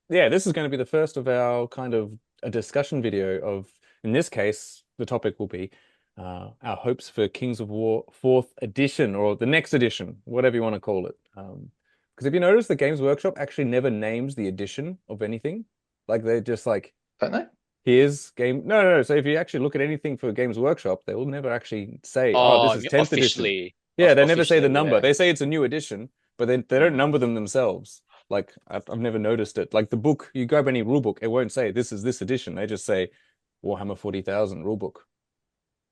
yeah, this is going to be the first of our kind of a discussion video of, in this case, the topic will be our hopes for Kings of War fourth edition or the next edition, whatever you want to call it. Because if you notice, the Games Workshop actually never names the edition of anything. Like they're just like, Don't they? here's game. No, no, no. So if you actually look at anything for Games Workshop, they will never actually say, oh, this Oh, I is mean, 10th edition. officially, Yeah, they never say the officially, number. yeah. They say it's a new edition, but they don't number them themselves. Like I've never noticed it. Like the book, you grab any rule book, it won't say this is this edition. They just say Warhammer 40,000 rule book.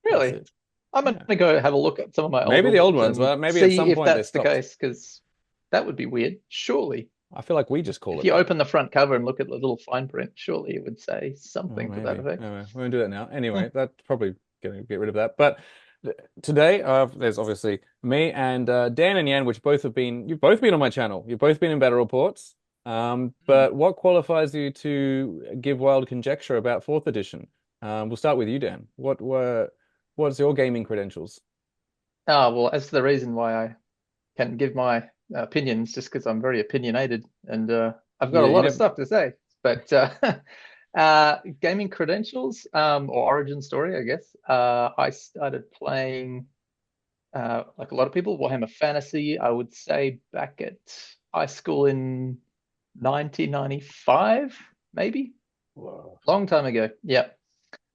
That's Really? it. I'm Yeah. gonna go have a look at some of my old Maybe rule the old books ones, and but maybe at see some if point they that's the stopped. case, because that would be weird. Surely, I feel like we just call if it you that. open the front cover and look at the little fine print, surely it would say Oh, something to that maybe. effect. Anyway, we won't do that now. Hmm. Anyway, that's probably going to get rid of that. But today, there's obviously me and Dan and Yan, which you've both been on my channel. You've both been in Battle Reports. Hmm. But what qualifies you to give wild conjecture about fourth edition? We'll start with you, Dan. What's your gaming credentials? Well, as to the reason why I can give my opinions, just because I'm very opinionated and I've got a You lot of never. stuff to say. But gaming credentials, or origin story, I guess. I started playing, like a lot of people, Warhammer Fantasy, I would say back at high school in 1995, maybe. Whoa. Long time ago. Yeah.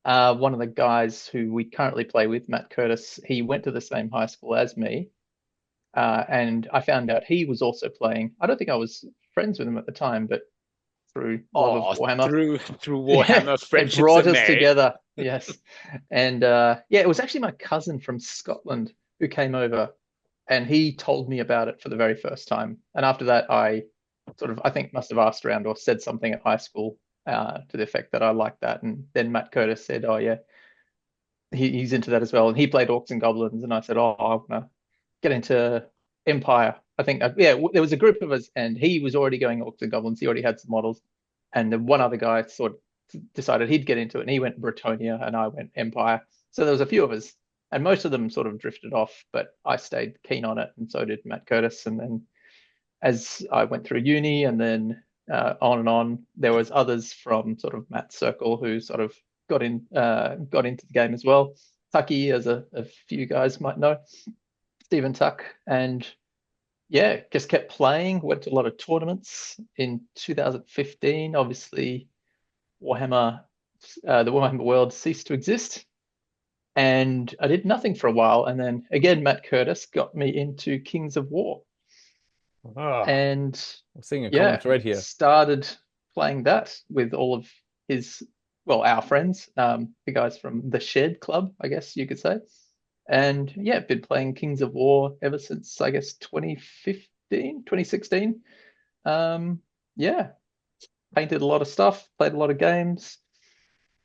One of the guys who we currently play with, Matt Curtis, he went to the same high school as me. And I found out he was also playing. I don't think I was friends with him at the time, but through love of Oh, Warhammer, through yeah, Warhammer, it friendships are brought us made. together. Yes. And yeah, it was actually my cousin from Scotland who came over and he told me about it for the very first time. And after that, I sort of, I think, must have asked around or said something at high school to the effect that I liked that. And then Matt Curtis said, "Oh yeah, he's into that as well." And he played Orcs and Goblins, and I said, "Oh, I want to get into Empire." I think, yeah, there was a group of us, and he was already going Orcs and Goblins. He already had some models, and then one other guy sort of decided he'd get into it, and he went Bretonia, and I went Empire. So there was a few of us, and most of them sort of drifted off, but I stayed keen on it, and so did Matt Curtis. And then as I went through uni, and then on and on, there was others from sort of Matt's circle who sort of got into the game as well. Tucky, as a few guys might know, Stephen Tuck, and yeah, just kept playing. Went to a lot of tournaments in 2015. Obviously, Warhammer, the Warhammer world ceased to exist, and I did nothing for a while. And then again, Matt Curtis got me into Kings of War, Ah, and I'm seeing a common yeah, thread here. started playing that with all of his, well, our friends, the guys from the Shed Club, I guess you could say. And yeah, been playing Kings of War ever since, I guess, 2015, 2016. Yeah, painted a lot of stuff, played a lot of games.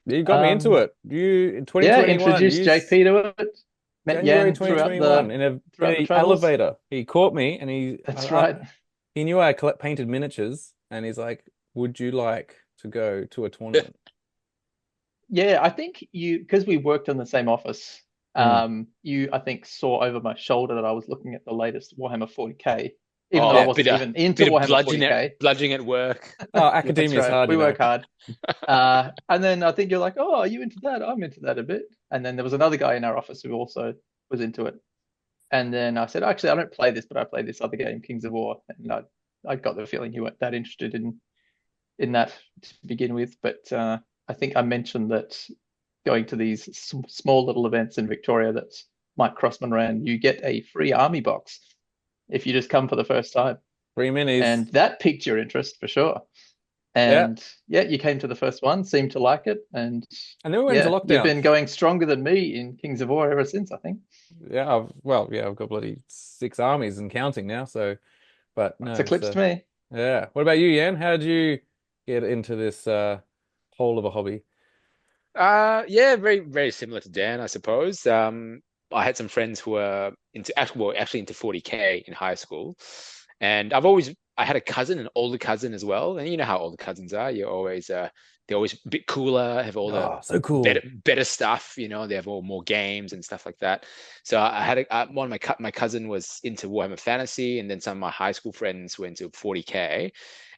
You got me into Um, it. You in yeah, 2021, introduced JP to it. Met January Yan throughout 2021 the in a throughout the travels. elevator. He caught me and That's right. he knew I painted miniatures and he's like, "Would you like to go to a tournament?" Yeah, I think you, because we worked in the same office, Mm. you, I think, saw over my shoulder that I was looking at the latest Warhammer 40K, even though I Yeah. wasn't even into Bit of Warhammer 40K. bludgeoning at work. Oh, Yeah, that's academia's right. hard, We you know. work hard. And then I think you're like, oh, are you into that? I'm into that a bit. And then there was another guy in our office who also was into it. And then I said, actually, I don't play this, but I play this other game, Kings of War. And I got the feeling you weren't that interested in that to begin with. But I think I mentioned that going to these small little events in Victoria that Mike Crossman ran, you get a free army box if you just come for the first time. 3 minis. And that piqued your interest for sure. Yeah. And yeah, you came to the first one, seemed to like it. And And then we went into yeah, you've lockdown. been going stronger than me in Kings of War ever since, I think. Yeah, yeah, I've got bloody 6 armies and counting now. So, but It's no, eclipsed me. yeah. What about you, Yan? How did you get into this whole of a hobby? Yeah, very similar to Dan, I suppose. I had some friends who were actually into 40K in high school, and I had a cousin, an older cousin as well, and you know how older cousins are. You're always they're always a bit cooler, have all the Oh, so better cool. better stuff. They have all more games and stuff like that. So I had one of my cousin was into Warhammer Fantasy, and then some of my high school friends were into 40k.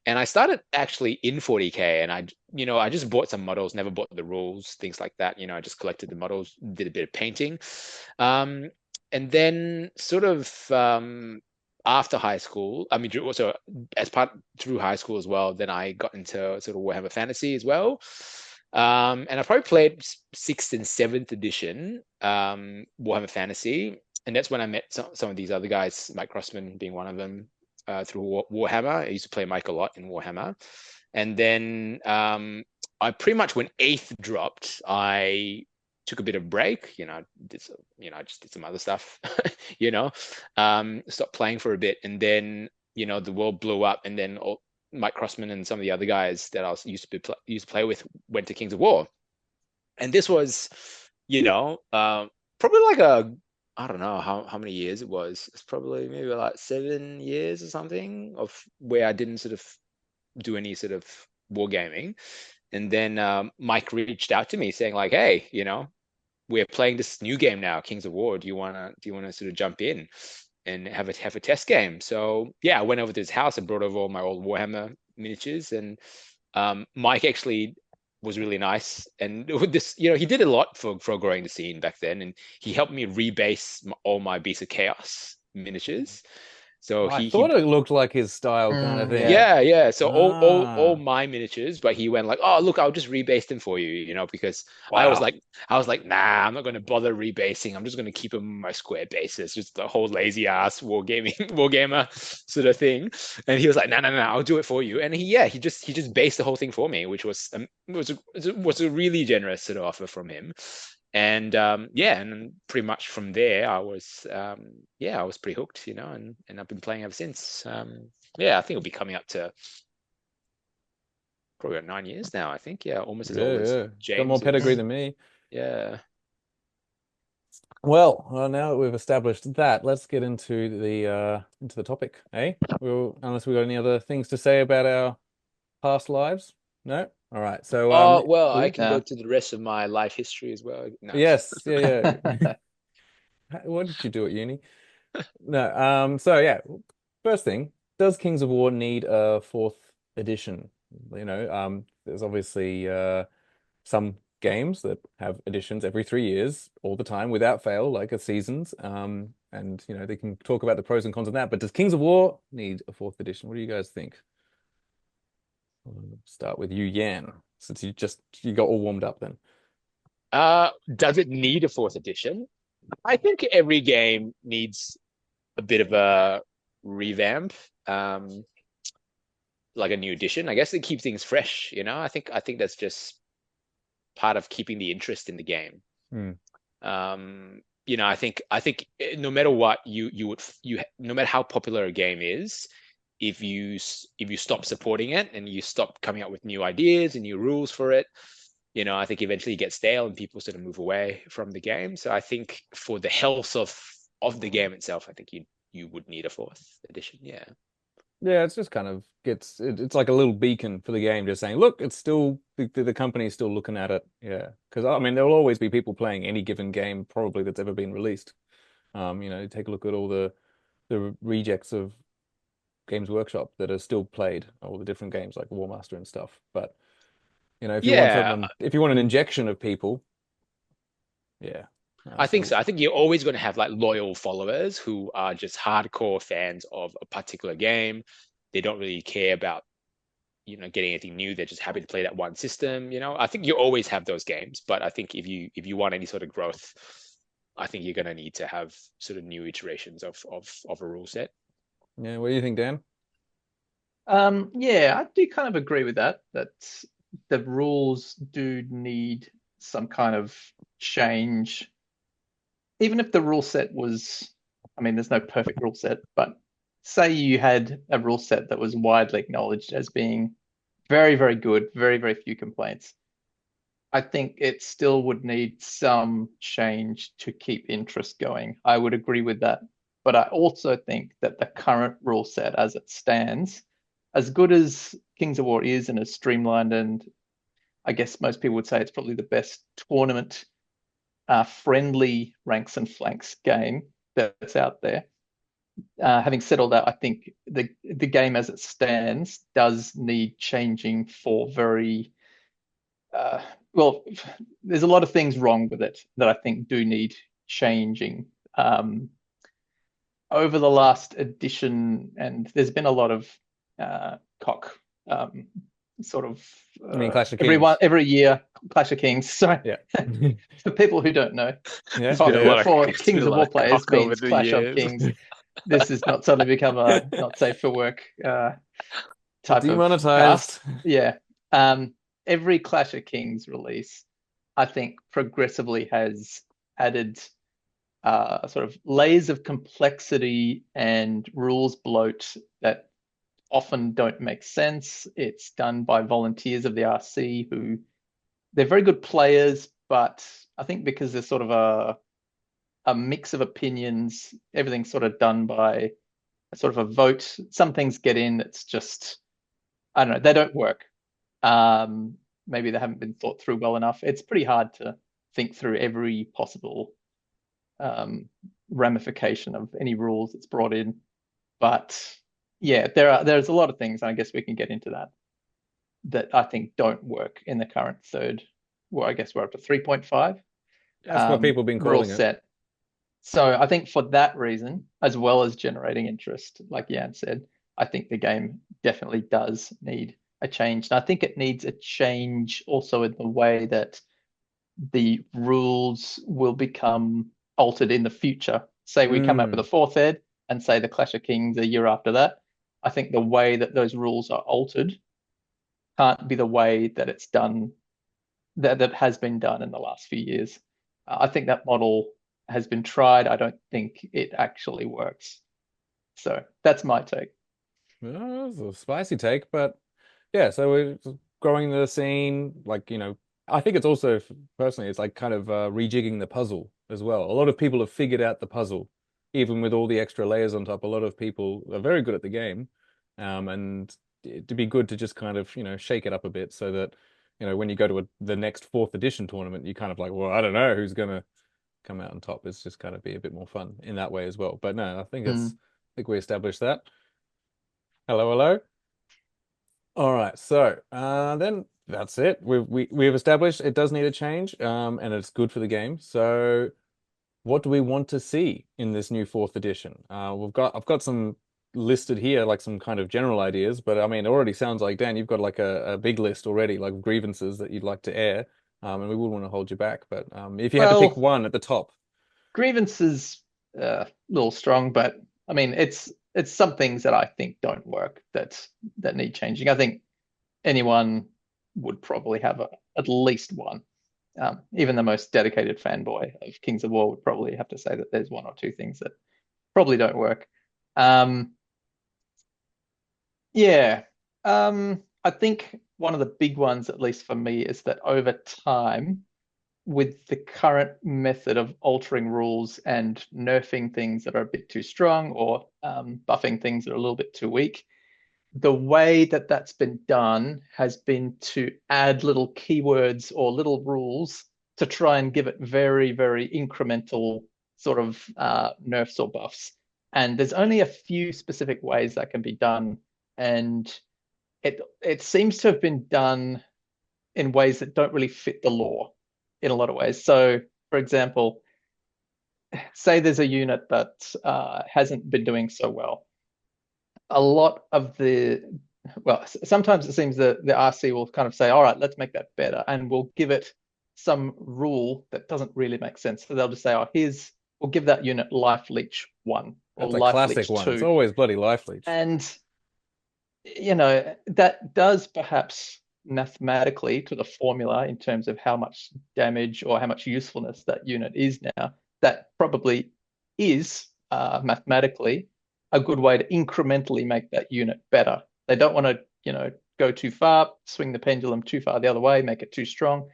And I started actually in 40k, and I just bought some models, never bought the rules, things like that. I just collected the models, did a bit of painting, um, and then sort of after high school, I mean, also as part through high school as well, then I got into sort of Warhammer Fantasy as well. And I probably played sixth and seventh edition Warhammer Fantasy, and that's when I met some of these other guys, Mike Crossman being one of them, through Warhammer. I used to play Mike a lot in Warhammer, and then I pretty much when eighth dropped, I took a bit of break. I just did some other stuff. Stopped playing for a bit, and then the world blew up, and then Mike Crossman and some of the other guys that I used to play with went to Kings of War, and this was, probably like I don't know how many years it was. It's probably maybe like 7 years or something of where I didn't sort of do any sort of wargaming. And then Mike reached out to me saying like, hey, we're playing this new game now, Kings of War. Do you wanna sort of jump in and have a test game? So yeah, I went over to his house and brought over all my old Warhammer miniatures, and Mike actually was really nice, and with this, he did a lot for growing the scene back then, and he helped me rebase all my Beasts of Chaos miniatures. So I he thought it looked like his style kind of thing. Yeah. yeah. So all Ah, my miniatures, but he went like, "Oh, look, I'll just rebase them for you," because I was wow. like, "Nah, I'm not going to bother rebasing. I'm just going to keep them on my square basis, just the whole lazy ass wargamer sort of thing." And he was like, "No, no, no, I'll do it for you." And he just based the whole thing for me, which was a really generous sort of offer from him. And yeah, and pretty much from there, I was pretty hooked, and I've been playing ever since. Yeah, I think it'll be coming up to probably about 9 years now. I think, yeah, almost as Yeah, old as yeah. Got more James pedigree is. than me. Yeah. Well, now that we've established that, let's get into the topic, eh? Unless we've got any other things to say about our past lives? No? All right. So Oh, well, I ooh, can go Yeah. to the rest of my life history as well. No. yes, yeah, yeah. What did you do at uni? No, so yeah, first thing, does Kings of War need a fourth edition? There's obviously some games that have editions every 3 years, all the time, without fail, like a seasons. And they can talk about the pros and cons of that. But does Kings of War need a fourth edition? What do you guys think? We'll start with you, Yan, since you got all warmed up then. Does it need a fourth edition? I think every game needs a bit of a revamp, um, like a new edition. I guess to keep things fresh, I think that's just part of keeping the interest in the game. Hmm. I think no matter what no matter how popular a game is, if you stop supporting it and you stop coming up with new ideas and new rules for it, I think eventually it gets stale and people sort of move away from the game. So I think for the health of the game itself, I think you would need a fourth edition. Yeah. Yeah, it's just kind of it's like a little beacon for the game, just saying, look, it's still the company's still looking at it. Yeah, because I mean, there will always be people playing any given game probably that's ever been released. Take a look at all the rejects of Games Workshop that are still played, all the different games like War Master and stuff. But Yeah, if you want an injection of people, yeah. I think So so. I think you're always going to have like loyal followers who are just hardcore fans of a particular game. They don't really care about, getting anything new. They're just happy to play that one system. I think you always have those games, but I think if you want any sort of growth, I think you're going to need to have sort of new iterations of a rule set. yeah, what do you think, Dan? Yeah, I do kind of agree with that, that the rules do need some kind of change. Even if the rule set was, I mean, there's no perfect rule set, but say you had a rule set that was widely acknowledged as being very, very good, very, very few complaints. I think it still would need some change to keep interest going. I would agree with that. But I also think that the current rule set as it stands, as good as Kings of War is and as streamlined and I guess most people would say it's probably the best tournament friendly ranks and flanks game that's out there. Having said all that, I think the game as it stands does need changing for very well. There's a lot of things wrong with it that I think do need changing. Over the last edition, and there's been a lot of cock sort of I mean, Clash of Kings. every year, Clash of Kings. Sorry, Yeah. for people who don't know, Yeah. for It's Kings been a of lot War of players cock over means the Clash of years. Kings. This has not suddenly become a not safe for work type of Demonetized. cast. Yeah. Every Clash of Kings release, I think, progressively has added sort of layers of complexity and rules bloat that often don't make sense. It's done by volunteers of the RC who they're very good players, but I think because there's sort of a mix of opinions, everything's sort of done by sort of a vote. Some things get in, it's just, I don't know, they don't work. Maybe they haven't been thought through well enough. It's pretty hard to think through every possible ramification of any rules that's brought in. But yeah, there's a lot of things, and I guess we can get into that I think don't work in the current third. Well, I guess we're up to 3.5 That's what people have been rule calling it. set. So I think for that reason, as well as generating interest, like Jan said, I think the game definitely does need a change. And I think it needs a change also in the way that the rules will become altered in the future. Say we come up with a fourth ed and say the Clash of Kings a year after that. I think the way that those rules are altered can't be the way that it's done, that has been done in the last few years. I think that model has been tried. I don't think it actually works. So that's my take. Oh, that's a spicy take, but yeah, so we're growing the scene, like, I think it's also, personally, it's like kind of rejigging the puzzle as well. A lot of people have figured out the puzzle, even with all the extra layers on top. A lot of people are very good at the game, and it'd be good to just kind of, shake it up a bit so that, when you go to the next fourth edition tournament, you kind of like, well, I don't know who's gonna come out on top. It's just kind of be a bit more fun in that way as well. But no, I think we established that. Hello, hello. All right, so then that's it. We've established it does need a change, and it's good for the game. So, what do we want to see in this new fourth edition? I've got some listed here, like some kind of general ideas, but I mean, it already sounds like Dan, you've got like a big list already, like grievances that you'd like to air, and we wouldn't want to hold you back. But if you had to pick Well, one at the top, grievances a little strong, but I mean it's some things that I think don't work that need changing. I think anyone would probably have at least one. Even the most dedicated fanboy of Kings of War would probably have to say that there's one or two things that probably don't work. Um, yeah, I think one of the big ones, at least for me, is that over time, with the current method of altering rules and nerfing things that are a bit too strong or buffing things that are a little bit too weak, the way that that's been done has been to add little keywords or little rules to try and give it very, very incremental sort of nerfs or buffs. And there's only a few specific ways that can be done. And it seems to have been done in ways that don't really fit the lore in a lot of ways. So, for example, say there's a unit that hasn't been doing so well. A lot of sometimes it seems that the RC will kind of say, all right, let's make that better. And we'll give it some rule that doesn't really make sense. So they'll just say, oh, we'll give that unit life leech 1 or that's a life classic leech one. 2. It's always bloody life leech. And, that does perhaps mathematically to the formula in terms of how much damage or how much usefulness that unit is now, that probably is mathematically a good way to incrementally make that unit better. They don't want to, go too far, swing the pendulum too far the other way, make it too strong.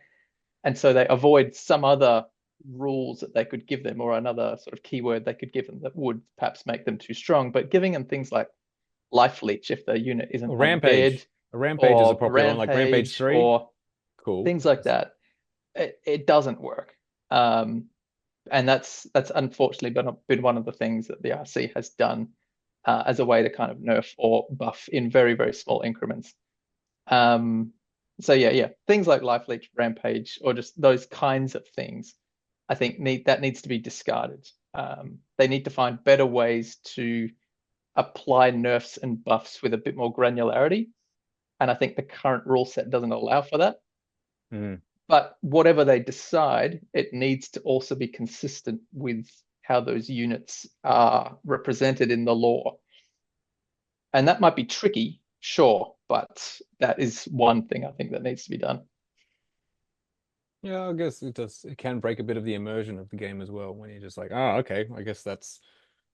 And so they avoid some other rules that they could give them or another sort of keyword they could give them that would perhaps make them too strong. But giving them things like life leech if the unit isn't Rampage. undead, A rampage is a or popular one, like Rampage rampage, 3. or Cool. things like that. It doesn't work. And that's unfortunately been one of the things that the RC has done as a way to kind of nerf or buff in very, very small increments. Um, so yeah, things like Life Leech, Rampage, or just those kinds of things, I think needs to be discarded. They need to find better ways to apply nerfs and buffs with a bit more granularity, and I think the current rule set doesn't allow for that. Mm. But whatever they decide, it needs to also be consistent with how those units are represented in the lore. And that might be tricky, sure, but that is one thing I think that needs to be done. Yeah, I guess it does. It can break a bit of the immersion of the game as well when you're just like, oh, okay, I guess that's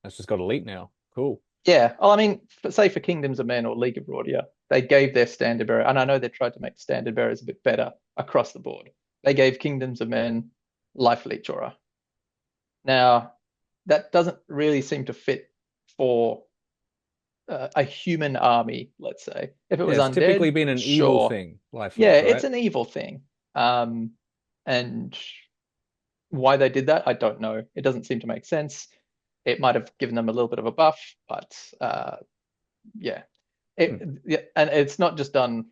just got elite now. Cool. Yeah, well, I mean, say for Kingdoms of Men or League of Rordia, they gave their standard bearer, and I know they tried to make standard bearers a bit better across the board. They gave Kingdoms of Men Life Leech Aura. Now, that doesn't really seem to fit for a human army, let's say. If it Yeah, was it's typically undead, been an evil sure. thing, life Yeah, leech, it's right? an evil thing. And why they did that, I don't know. It doesn't seem to make sense. It might have given them a little bit of a buff, but yeah. Hmm. Yeah, and it's not just done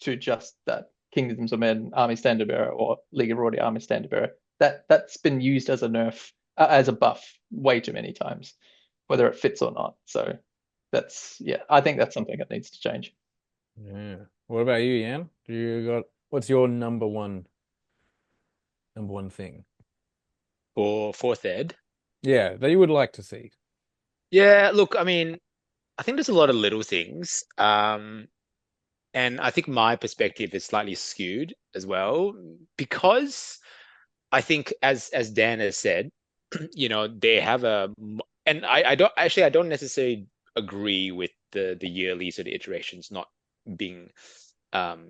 to just that Kingdoms of Men Army Standard Bearer or League of Rordia Army Standard Bearer. That's been used as a nerf, as a buff way too many times, whether it fits or not. So yeah, I think that's something that needs to change. Yeah. What about you, Yan? Do you got what's your number one thing? For fourth ed. Yeah, that you would like to see. Yeah, look, I mean, I think there's a lot of little things. And I think my perspective is slightly skewed as well because I think as Dan has said, they have and I don't necessarily agree with the yearly sort of iterations not being um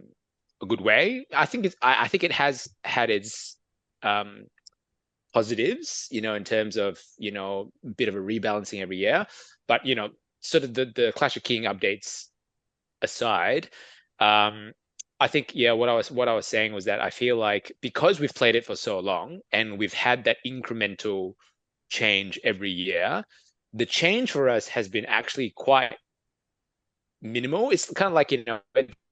a good way. I think it has had its um positives, in terms of, a bit of a rebalancing every year. But, sort of the Clash of King updates aside, um, I think, yeah, what I was saying was that I feel like because we've played it for so long and we've had that incremental change every year, the change for us has been actually quite minimal. It's kind of like,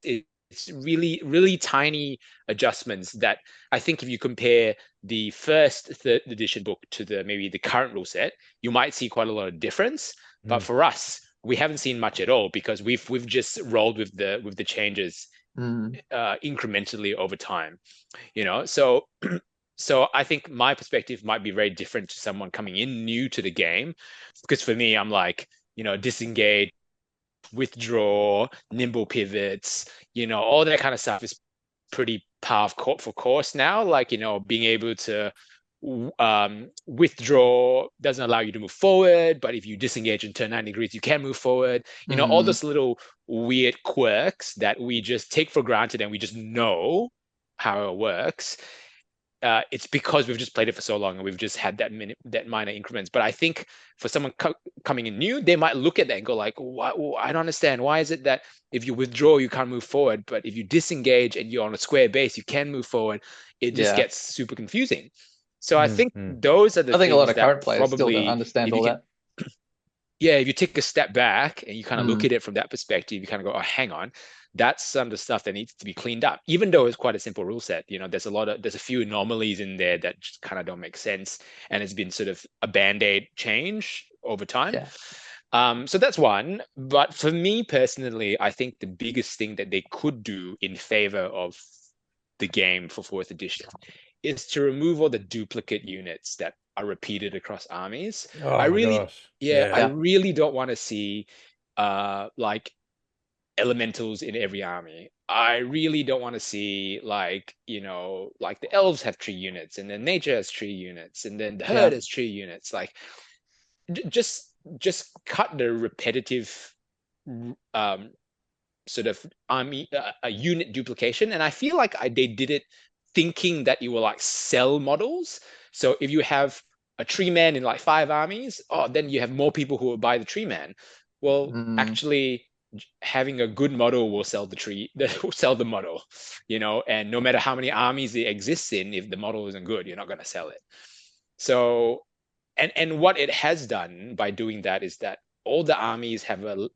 it's really, really tiny adjustments that I think if you compare the first third edition book to maybe the current rule set, you might see quite a lot of difference. But Mm. for us, we haven't seen much at all because we've just rolled with the changes Mm. incrementally over time. So so I think my perspective might be very different to someone coming in new to the game, because for me, I'm like, disengage, withdraw, nimble pivots, all that kind of stuff is pretty par for course now. Like, being able to withdraw doesn't allow you to move forward, but if you disengage and turn 90 degrees, you can move forward. All Mm. those little weird quirks that we just take for granted and we just know how it works. It's because we've just played it for so long and we've just had that minor increments. But I think for someone coming in new, they might look at that and go like, "Why? I don't understand. Why is it that if you withdraw, you can't move forward, but if you disengage and you're on a square base, you can move forward?" It just Yeah, gets super confusing. So I Mm, think mm. those are the I think a lot things of that current players still don't probably, understand if you all can, that. yeah, if you take a step back and you kind of look Mm. at it from that perspective, you kind of go, oh, hang on, that's some of the stuff that needs to be cleaned up. Even though it's quite a simple rule set, there's a few anomalies in there that just kind of don't make sense, and it's been sort of a band-aid change over time. Yeah, So that's one. But for me personally, I think the biggest thing that they could do in favor of the game for fourth edition is to remove all the duplicate units that are repeated across armies. I Oh my really, gosh. yeah, I Yeah. yeah, really don't want to see like elementals in every army. I really don't want to see like, like the elves have tree units and then nature has tree units and then the herd yeah, has tree units. Like just cut the repetitive um sort of army a unit duplication. And I feel like they did it thinking that you will like sell models. So if you have a tree man in like 5 armies, oh, then you have more people who will buy the tree man. Well, mm. actually, having a good model will sell the tree, will sell the model, and no matter how many armies it exists in, if the model isn't good, you're not going to sell it. So, and what it has done by doing that is that all the armies have a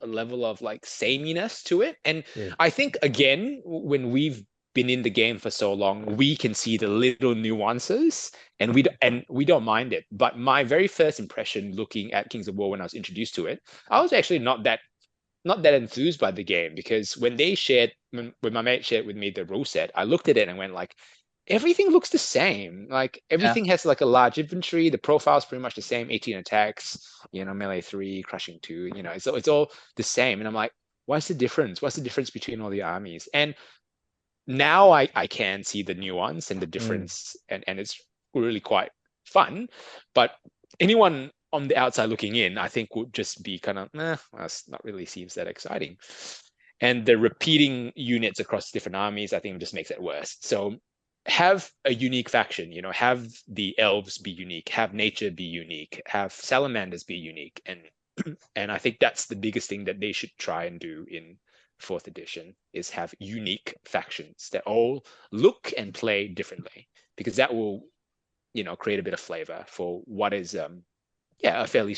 level of like sameness to it. And Yeah. I think again, when we've been in the game for so long, we can see the little nuances, and we don't mind it. But my very first impression looking at Kings of War when I was introduced to it, I was actually not that enthused by the game, because when my mate shared with me the rule set, I looked at it and went like, everything looks the same. Like Yeah. everything has like a large infantry. The profile is pretty much the same. 18 attacks, melee 3, crushing 2. It's all the same. And I'm like, what's the difference? What's the difference between all the armies? And now I can see the nuance and the Mm. difference, and it's really quite fun. But anyone on the outside looking in, I think would just be kind of, well, that's not really seems that exciting. And the repeating units across different armies, I think just makes it worse. So have a unique faction, have the elves be unique, have nature be unique, have salamanders be unique. And I think that's the biggest thing that they should try and do in fourth edition, is have unique factions that all look and play differently, because that will, create a bit of flavor for what is a fairly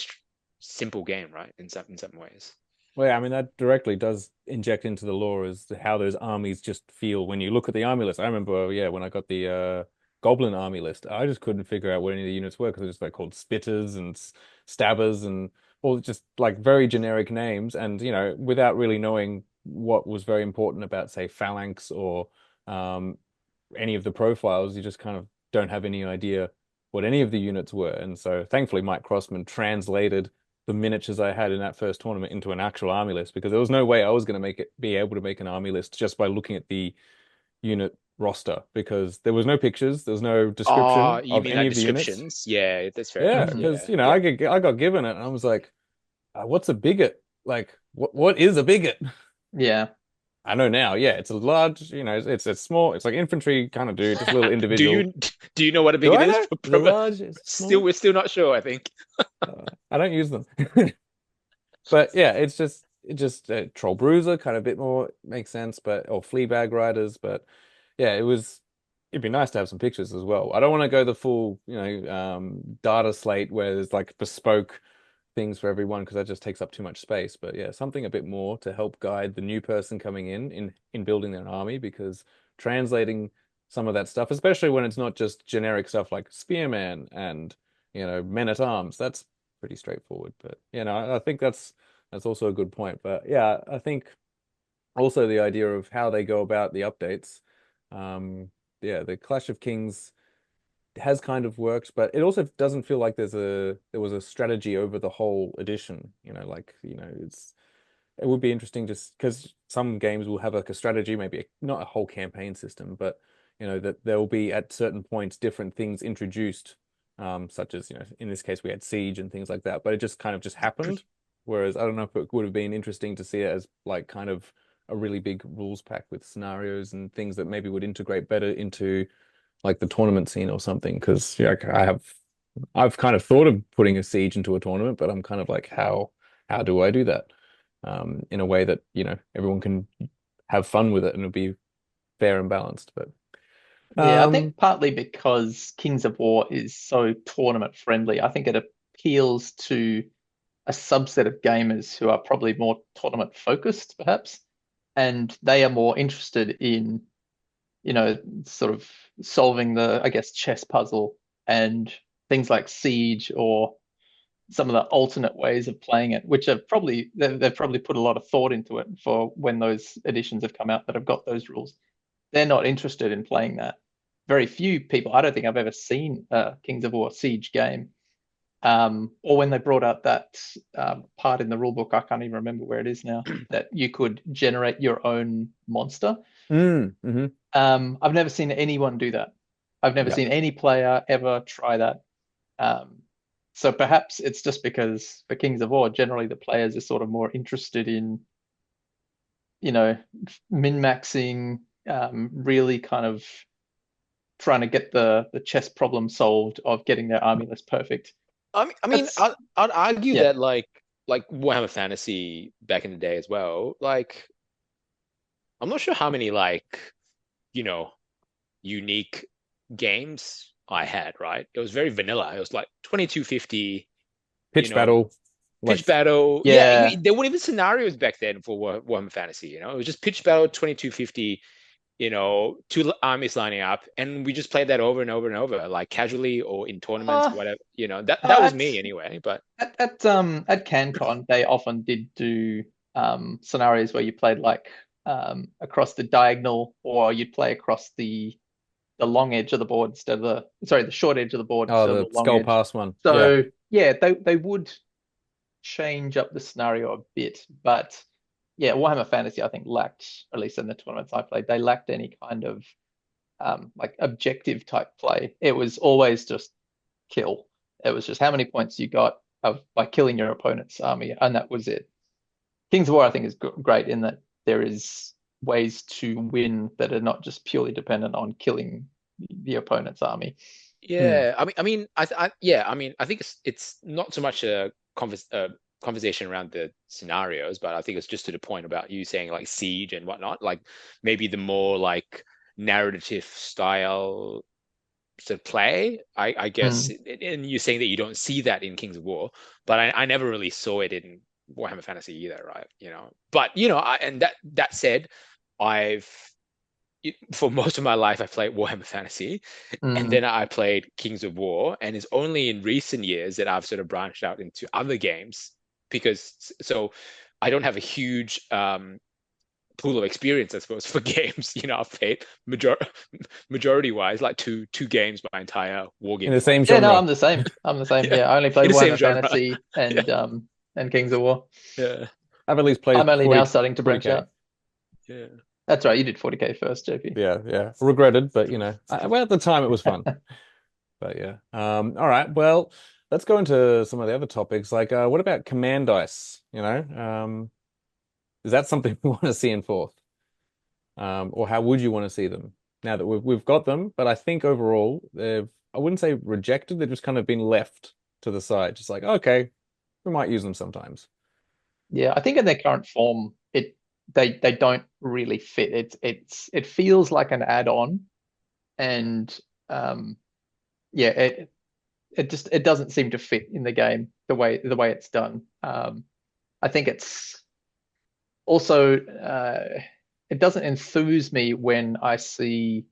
simple game, right? In some ways. Well, yeah, I mean, that directly does inject into the lore as to how those armies just feel when you look at the army list. I remember, yeah, when I got the Goblin army list, I just couldn't figure out what any of the units were because they're just like called Spitters and Stabbers and all just like very generic names. And, without really knowing what was very important about, say, Phalanx or um, any of the profiles, you just kind of don't have any idea what any of the units were. And so thankfully, Mike Crossman translated the miniatures I had in that first tournament into an actual army list, because there was no way I was going to be able to make an army list just by looking at the unit roster, because there was no pictures, there was no Oh, description you of mean any like of the units. descriptions? Yeah, that's fair Yeah, enough. Mhm. because Yeah, yeah. I got given it and I was like, what's a bigot? Like, what is a bigot? Yeah. I know now. Yeah, it's a large, it's small, it's like infantry kind of dude, just a little Do individual. you do you know what a Do bigot I is? know? Is it large? Is it Still, small? we're still not sure, I think. I don't use them. But yeah, it just Troll Bruiser kind of a bit more makes sense, but or Fleabag Riders, but yeah, it'd be nice to have some pictures as well. I don't want to go the full, data slate where there's like bespoke things for everyone because that just takes up too much space. But yeah, something a bit more to help guide the new person coming in building their army, because translating some of that stuff, especially when it's not just generic stuff like Spearman and men at arms, that's pretty straightforward. But I think that's also a good point. But yeah, I think also the idea of how they go about the updates. Yeah, the Clash of Kings has kind of worked, but it also doesn't feel like there was a strategy over the whole edition. It would be interesting just because some games will have like a strategy, maybe not a whole campaign system, but that there will be at certain points different things introduced, such as in this case we had siege and things like that, but it just kind of just happened. Whereas I don't know if it would have been interesting to see it as like kind of a really big rules pack with scenarios and things that maybe would integrate better into like the tournament scene or something. Because yeah, I've kind of thought of putting a siege into a tournament, but I'm kind of like, how do I do that? In a way that, everyone can have fun with it and it'll be fair and balanced. But Yeah, I um, think partly because Kings of War is so tournament friendly. I think it appeals to a subset of gamers who are probably more tournament focused, perhaps, and they are more interested in, sort of solving the, I guess, chess puzzle and things like Siege or some of the alternate ways of playing it, which are probably they've probably put a lot of thought into it for when those editions have come out that have got those rules. They're not interested in playing that. Very few people. I don't think I've ever seen a Kings of War Siege game. Or when they brought out that part in the rulebook, I can't even remember where it is now, that you could generate your own monster. hmm I've never seen anyone do that. I've never yeah. seen any player ever try that. Um, so perhaps it's just because for Kings of War, generally the players are sort of more interested in, you know, min-maxing, really kind of trying to get the chess problem solved of getting their army list perfect. I mean, That's I'd argue yeah, that like like Warhammer Fantasy back in the day as well, like I'm not sure how many like, you know, unique games I had, right? It was very vanilla. It was like 2250, you Pitch know, battle, like pitch battle. Yeah, Yeah. there weren't even scenarios back then for Warhammer Fantasy, you know. It was just pitch battle 2250, two armies lining up, and we just played that over and over and over, like casually or in tournaments, Uh, whatever. That was at, me anyway. But at CanCon, they often did do scenarios where you played like across the diagonal, or you'd play across the long edge of the board instead of the short edge of the board oh, instead of the the long skull edge. pass one. Yeah. So yeah, they would change up the scenario a bit, but yeah, Warhammer Fantasy I think lacked, at least in the tournaments I played, they lacked any kind of like objective type play. It was always just kill. It was just how many points you got by killing your opponent's army, and that was it. Kings of War I think is great in that there is ways to win that are not just purely dependent on killing the opponent's army. Hmm. yeah, yeah, I think it's not so much a conversation around the scenarios, but I think it's just to the point about you saying like siege and whatnot, like maybe the more like narrative style to play. I guess, Mm. and you're saying that you don't see that in Kings of War, but I never really saw it in Warhammer Fantasy either, right? But and that said, I've for most of my life I played Warhammer Fantasy, and Mm. then I played Kings of War, and it's only in recent years that I've sort of branched out into other games because so I don't have a huge pool of experience, I suppose, for games. I've played majority wise like two games my entire In the wargaming same life. Yeah, no, genre. I'm the same. I'm the same. Yeah, Yeah, I only in played the same Warhammer genre. Fantasy Yeah, and Kings of War. yeah, I've at least played I'm only now 40, starting to branch 40K. out. yeah. That's right, you did 40K first, JP. Yeah, yeah. Regretted, but well, at the time it was fun. But yeah. All right. Well, let's go into some of the other topics. Like, what about command dice? Is that something we want to see in fourth? Or how would you want to see them now that we've got them? But I think overall I wouldn't say rejected, they've just kind of been left to the side. Just like, okay, we might use them sometimes. Yeah, I think in their current form, they don't really fit. It feels like an add-on, and um, yeah, it doesn't seem to fit in the game the way it's done. I think it's also it doesn't enthuse me when I see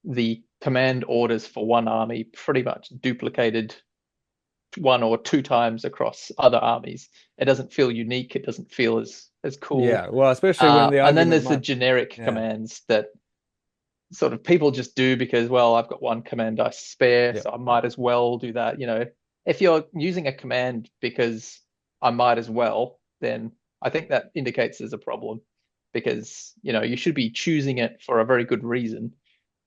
the command orders for one army pretty much duplicated one or two times across other armies. It doesn't feel unique. It doesn't feel as cool. Yeah, well, especially when the And then argument there's the might, generic yeah, commands that sort of people just do because, well, I've got one command dice spare, yeah. so I might as well do that. If you're using a command because I might as well, then I think that indicates there's a problem because, you should be choosing it for a very good reason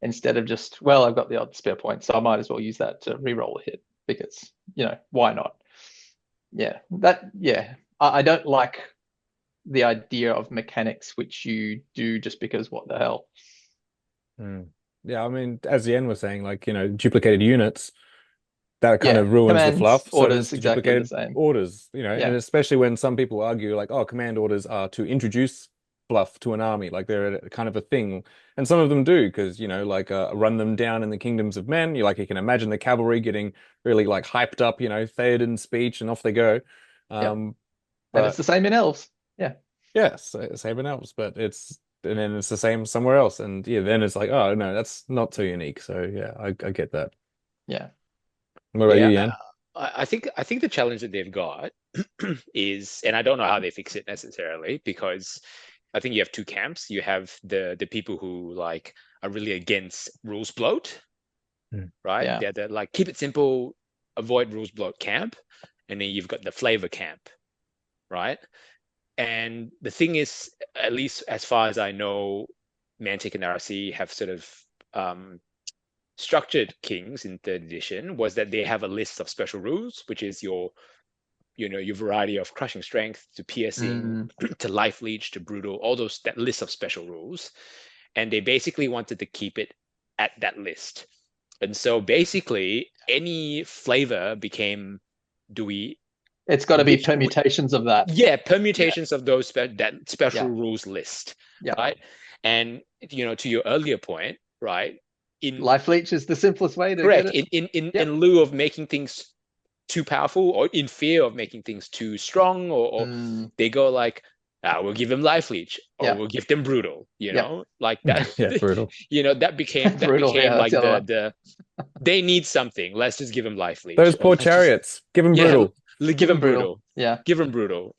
instead of just, well, I've got the odd spare point, so I might as well use that to reroll a hit because, why not? Yeah. I don't like the idea of mechanics which you do just because what the hell. Mm. Yeah, I mean, as Yen was saying, like, duplicated units, that kind Yeah, of ruins the commands, fluff. So does orders, exactly the duplicated same. orders, and Yeah. especially when some people argue like, oh, command orders are to introduce fluff to an army, like they're kind of a thing. And some of them do, because, like run them down in the kingdoms of men. You can imagine the cavalry getting really like hyped up, Theoden speech and off they go. Yep. Um, And it's but the same in elves. Yeah. yes, same in elves, but and then it's the same somewhere else. And yeah, then it's like, oh no, that's not so unique. So yeah, I get that. Yeah. What about you, Yeah, Yan? I think the challenge that they've got is, and I don't know how they fix it necessarily, because I think you have two camps. You have the people who like are really against rules bloat, Hmm. right? Yeah. They're the like keep it simple, avoid rules bloat camp, and then you've got the flavor camp, right? And the thing is, at least as far as I know, Mantic and RC have sort of structured Kings in third edition was that they have a list of special rules, which is your variety of crushing strength to piercing Mm. to life leech to brutal, all that list of special rules. And they basically wanted to keep it at that list. And so basically any flavor became, do we It's got to be which permutations of that. yeah, permutations of those that special Yeah. rules list, Yeah. right? And to your earlier point, right? In Life leech is the simplest way to get correct, it. in lieu of making things too powerful, or in fear of making things too strong, or they go like, we'll give them life leech, or Yeah. we'll give them brutal, Yeah. like that. Yeah, brutal. That became Brutal. Yeah, that's like the other one. the they need something. Let's just give them life leech, Those or poor let's just chariots. Give them yeah, brutal. give them brutal. brutal. Yeah. Give them brutal,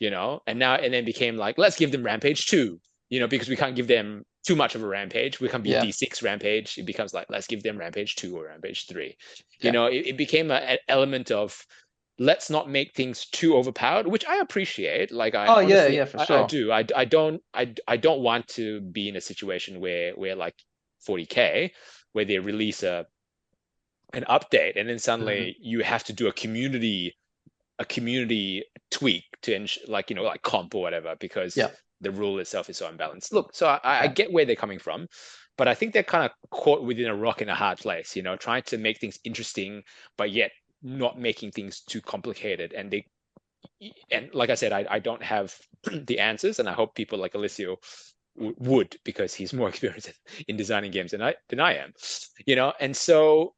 and then became like, let's give them rampage too, because we can't give them too much of a rampage. We can't be Yeah. D6 rampage. It becomes like, let's give them rampage 2 or rampage 3. Yeah. It became an element of, let's not make things too overpowered, which I appreciate. Like, I honestly, yeah, for I sure. do. I don't want to be in a situation where like 40K, where they release an update and then suddenly you have to do a community tweak to like comp or whatever, because the rule itself is so unbalanced. Look, so I get where they're coming from, but I think they're kind of caught within a rock and a hard place, trying to make things interesting, but yet not making things too complicated. And like I said, I don't have the answers, and I hope people like Alessio would, because he's more experienced in designing games than I am, and so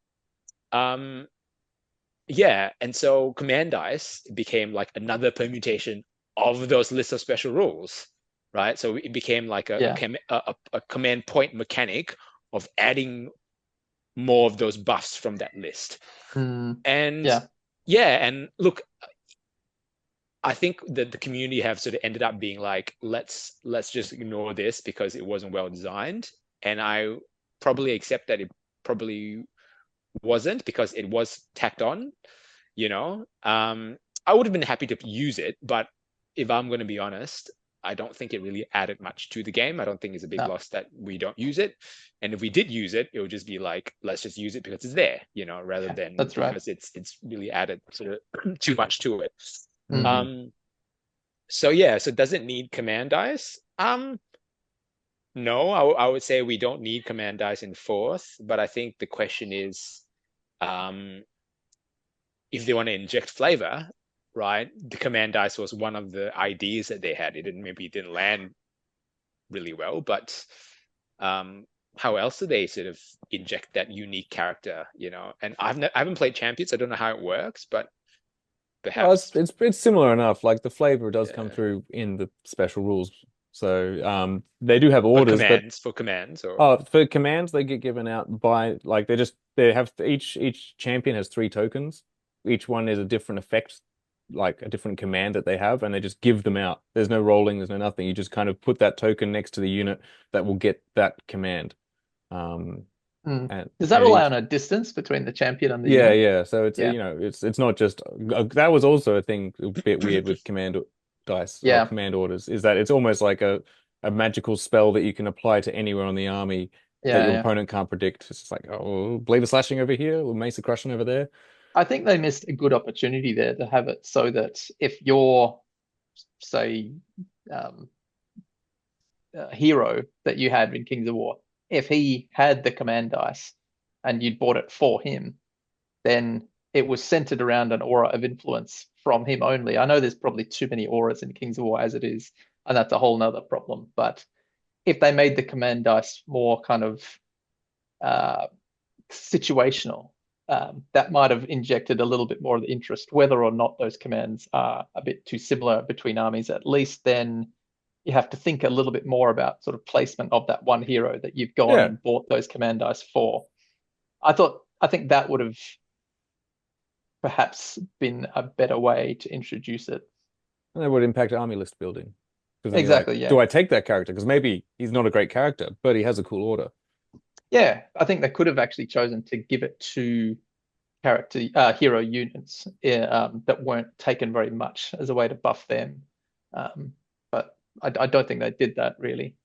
and so command dice became like another permutation of those lists of special rules, right? So it became like a command point mechanic of adding more of those buffs from that list. And and look, I think that the community have sort of ended up being like, let's just ignore this because it wasn't well designed. And I probably accept that it probably wasn't, because it was tacked on. I would have been happy to use it, but if I'm going to be honest, I don't think it really added much to the game. I don't think it's a big loss that we don't use it. And if we did use it, it would just be like, let's just use it because it's there, rather than because it's really added sort of too much to it. So does it need command dice? No, I would say we don't need command dice in 4th, but I think the question is, if they want to inject flavor, right? The command dice was one of the ideas that they had. It didn't land really well, but how else do they sort of inject that unique character? And I haven't played Champions. I don't know how it works, but perhaps it's similar enough. Like the flavor does come through in the special rules. So they do have orders, for commands, for commands they get given out by, like, they have each champion has 3 tokens. Each one is a different effect, like a different command that they have, and they just give them out. There's no rolling, there's no nothing. You just kind of put that token next to the unit that will get that command. And does that rely on a distance between the champion and the unit? Yeah. So it's it's not just that was also a thing a bit weird with command dice or command orders, is that it's almost like a magical spell that you can apply to anywhere on the army that your opponent can't predict. It's just like, oh, Blade of Slashing over here, or Mace of Crushing over there. I think they missed a good opportunity there to have it so that if your, say, hero that you had in Kings of War, if he had the command dice and you'd bought it for him, then it was centered around an aura of influence from him only. I know there's probably too many auras in Kings of War as it is, and that's a whole nother problem. But if they made the command dice more kind of situational, that might have injected a little bit more of the interest. Whether or not those commands are a bit too similar between armies, at least then you have to think a little bit more about sort of placement of that one hero that you've gone and bought those command dice for. I think that would have perhaps been a better way to introduce it. And that would impact army list building. Exactly, Do I take that character? Because maybe he's not a great character, but he has a cool order. Yeah, I think they could have actually chosen to give it to hero units that weren't taken very much as a way to buff them. But I don't think they did that really.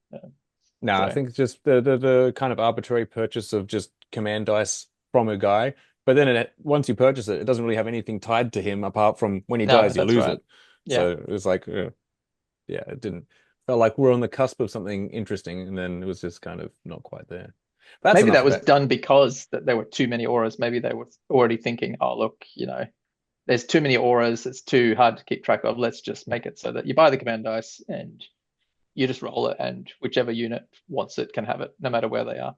No, I think it's just the kind of arbitrary purchase of just command dice from a guy. But then once you purchase it, it doesn't really have anything tied to him apart from when he dies, you lose it. Yeah. So it was like, it felt like we're on the cusp of something interesting, and then it was just kind of not quite there. Maybe that was done because there were too many auras. Maybe they were already thinking, oh, look, there's too many auras. It's too hard to keep track of. Let's just make it so that you buy the command dice and you just roll it, and whichever unit wants it can have it, no matter where they are.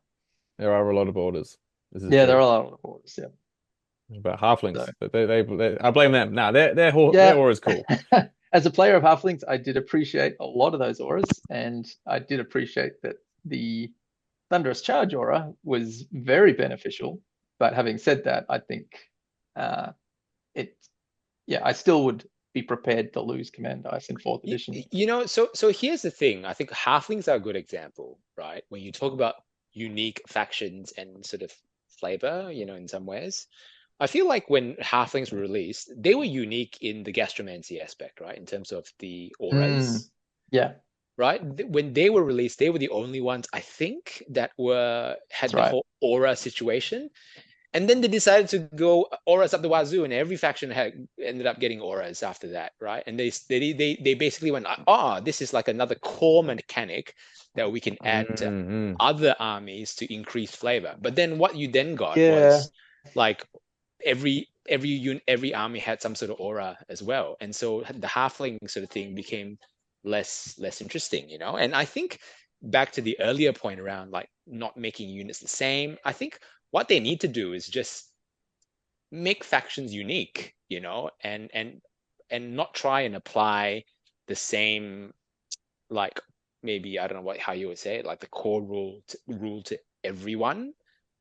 There are a lot of orders. This is Yeah, there true. are a lot of auras. Yeah. But halflings, So I blame them. Nah, their yeah. aura is cool. As a player of halflings, I did appreciate a lot of those auras, and I did appreciate that the Thunderous Charge aura was very beneficial. But having said that, I think uh, it, yeah, I still would be prepared to lose command dice in fourth edition. So here's the thing. I think halflings are a good example, right? When you talk about unique factions and sort of flavor, in some ways. I feel like when halflings were released, they were unique in the gastromancy aspect, right? In terms of the auras, Yeah, right? When they were released, they were the only ones, I think, that had that's the right. whole aura situation. And then they decided to go auras up the wazoo, and every faction ended up getting auras after that, right? And they basically went, this is like another core mechanic that we can add to Mm-hmm. other armies to increase flavor. But then what you then got Yeah, was like every army had some sort of aura as well, and so the halfling sort of thing became less interesting, And I think back to the earlier point around like not making units the same, I think what they need to do is just make factions unique, and not try and apply the same, like, maybe I don't know how you would say it, like the core rule to everyone.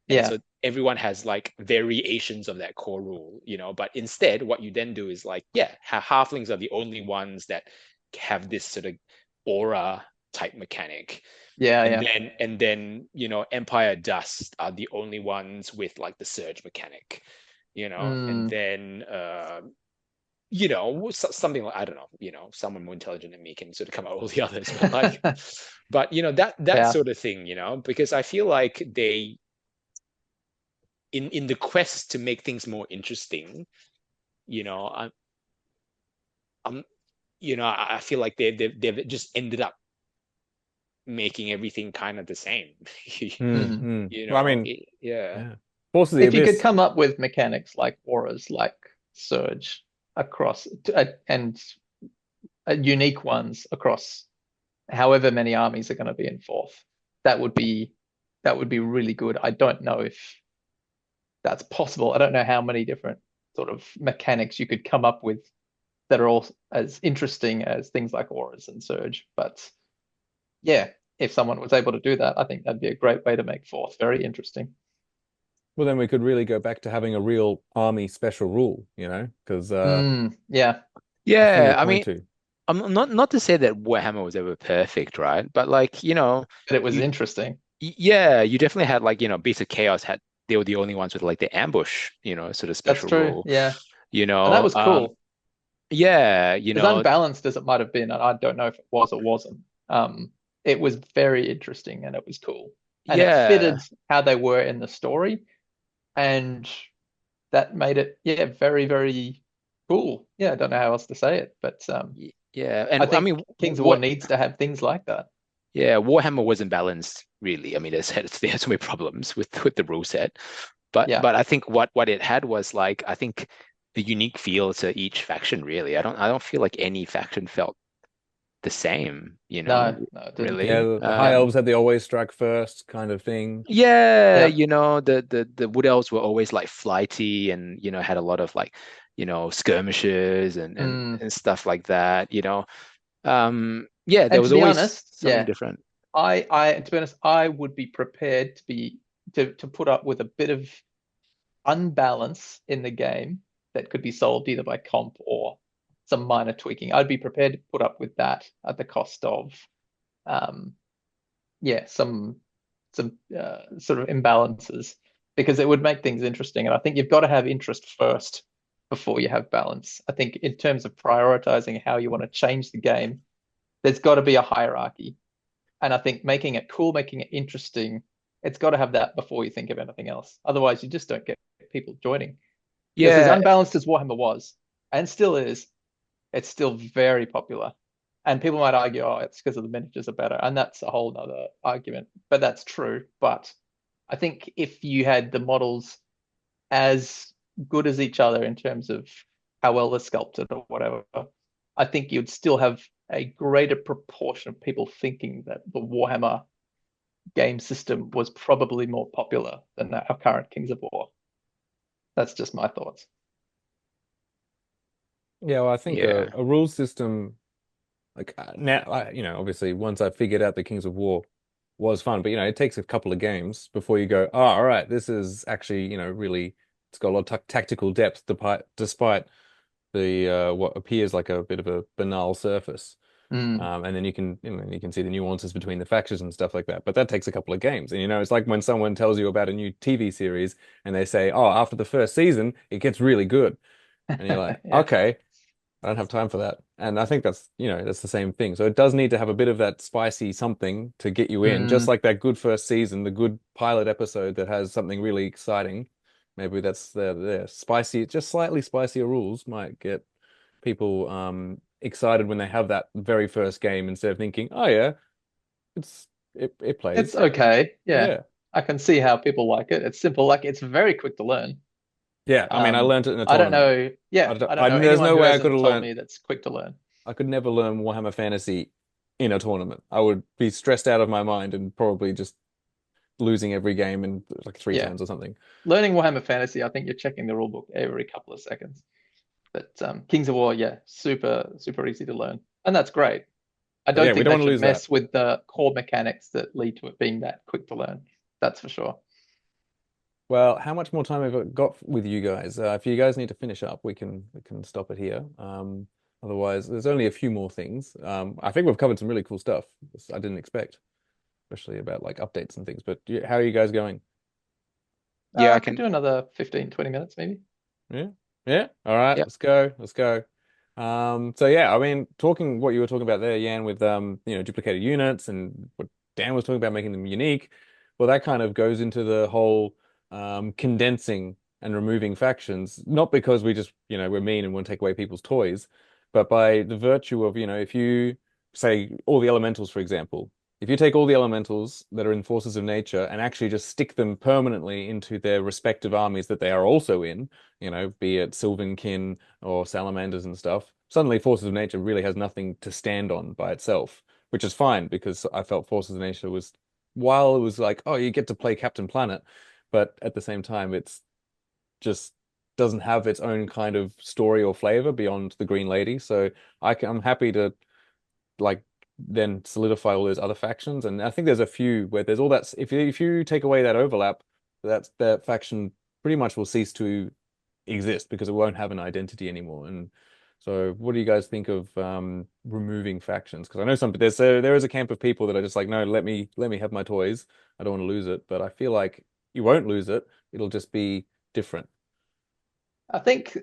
And yeah, so everyone has like variations of that core rule, but instead what you then do is like, yeah, halflings are the only ones that have this sort of aura type mechanic. yeah, And yeah. then Empire Dust are the only ones with like the surge mechanic, and Mm. then something like, I don't know, someone more intelligent than me can sort of come up with all the others, but like, but that Yeah, sort of thing, because I feel like they, in the quest to make things more interesting, I'm I'm I feel like they've just ended up making everything kind of the same. Mm-hmm. Well, I mean, Yeah. yeah. Force of the if you could Abyss. come up with mechanics like auras, like surge across and unique ones across however many armies are going to be in fourth, that would be really good. I don't know if that's possible. I don't know how many different sort of mechanics you could come up with that are all as interesting as things like auras and surge. But yeah, if someone was able to do that, I think that'd be a great way to make fourth very interesting. Well, then we could really go back to having a real army special rule, because Yeah, I see Yeah, your I point mean, too. I'm not to say that Warhammer was ever perfect, right? But like, but it was you interesting. yeah, you definitely had like, Beasts of Chaos had they were the only ones with like the ambush, sort of That's special true. rule. Yeah, You and that know, was cool. yeah, As unbalanced as it might have been, and I don't know if it was or wasn't. It was very interesting and it was cool, and it yeah, fitted how they were in the story, and that made it, yeah, very, very cool. Yeah, I don't know how else to say it, but yeah. I And I think mean, Kings of War needs to have things like that. yeah, Warhammer wasn't balanced really. I mean, they had so many problems with the rule set. But Yeah, but I think what it had was like, I think, a unique feel to each faction, really. I don't feel like any faction felt the same, no, no, it didn't. Yeah, really. the High Elves had the always strike first kind of thing. Yeah, Yep. the Wood Elves were always like flighty, and had a lot of like, skirmishes Mm. and stuff like that, yeah, there And to was be always honest, something yeah, different. to be honest, I would be prepared to put up with a bit of unbalance in the game that could be solved either by comp or some minor tweaking. I'd be prepared to put up with that at the cost of, um, yeah, some sort of imbalances, because it would make things interesting. And I think you've got to have interest first before you have balance. I think in terms of prioritizing how you want to change the game, there's got to be a hierarchy. And I think making it cool, making it interesting, it's got to have that before you think of anything else. Otherwise, you just don't get people joining. Because as Yeah, unbalanced as Warhammer was, and still is, it's still very popular. And people might argue, oh, it's because of the miniatures are better. And that's a whole nother argument. But that's true. But I think if you had the models as good as each other in terms of how well they're sculpted or whatever, I think you'd still have a greater proportion of people thinking that the Warhammer game system was probably more popular than our current Kings of War. That's just my thoughts. Yeah, well, I think Yeah. a rule system like now, obviously once I figured out the Kings of War was fun, but it takes a couple of games before you go, oh, all right, this is actually, really, it's got a lot of tactical depth despite the what appears like a bit of a banal surface. Mm. And then you can see the nuances between the factions and stuff like that. But that takes a couple of games. And it's like when someone tells you about a new TV series and they say, "Oh, after the first season, it gets really good." And you're like, Yeah. "Okay, I don't have time for that." And I think that's the same thing. So it does need to have a bit of that spicy something to get you in, just Mm. like that good first season, the good pilot episode that has something really exciting. Maybe that's the spicy, just slightly spicier rules might get people excited when they have that very first game instead of thinking, oh yeah, it It's plays. okay. Yeah. Yeah. I can see how people like it. It's simple. Like it's very quick to learn. Yeah. I mean, I learned it in a I don't tournament. know. Yeah, I don't know There's anyone no who way I could hasn't have told learned. me that's quick to learn. I could never learn Warhammer Fantasy in a tournament. I would be stressed out of my mind and probably just losing every game in like three Yeah. turns or something. Learning Warhammer Fantasy, I think you're checking the rule book every couple of seconds. But Kings of War, yeah, super, super easy to learn. And that's great. I But don't yeah, we think don't they want to should lose that. mess with the core mechanics that lead to it being that quick to learn. That's for sure. Well, how much more time have I got with you guys? If you guys need to finish up, we can stop it here. Otherwise, there's only a few more things. I think we've covered some really cool stuff I didn't expect, especially about like updates and things. But how are you guys going? Yeah, I Could can. do another 15, 20 minutes maybe. Yeah, yeah. All right, Yeah. let's go. Let's go. So yeah, I mean, talking what you were talking about there, Yan, with duplicated units and what Dan was talking about making them unique. Well, that kind of goes into the whole condensing and removing factions, not because we just, we're mean and want to take away people's toys, but by the virtue of, if you say all the elementals, for example, if you take all the elementals that are in forces of nature and actually just stick them permanently into their respective armies that they are also in, be it Sylvankin or salamanders and stuff, suddenly Forces of Nature really has nothing to stand on by itself, which is fine because I felt Forces of Nature was, while it was like, oh, you get to play Captain Planet, but at the same time, it's just doesn't have its own kind of story or flavor beyond the Green Lady. So I'm happy to like then solidify all those other factions. And I think there's a few where there's all that. If you take away that overlap, that faction pretty much will cease to exist because it won't have an identity anymore. And so, what do you guys think of removing factions? Because I know there is a camp of people that are just like, no, let me have my toys. I don't want to lose it. But I feel like you won't lose it. It'll just be different. I think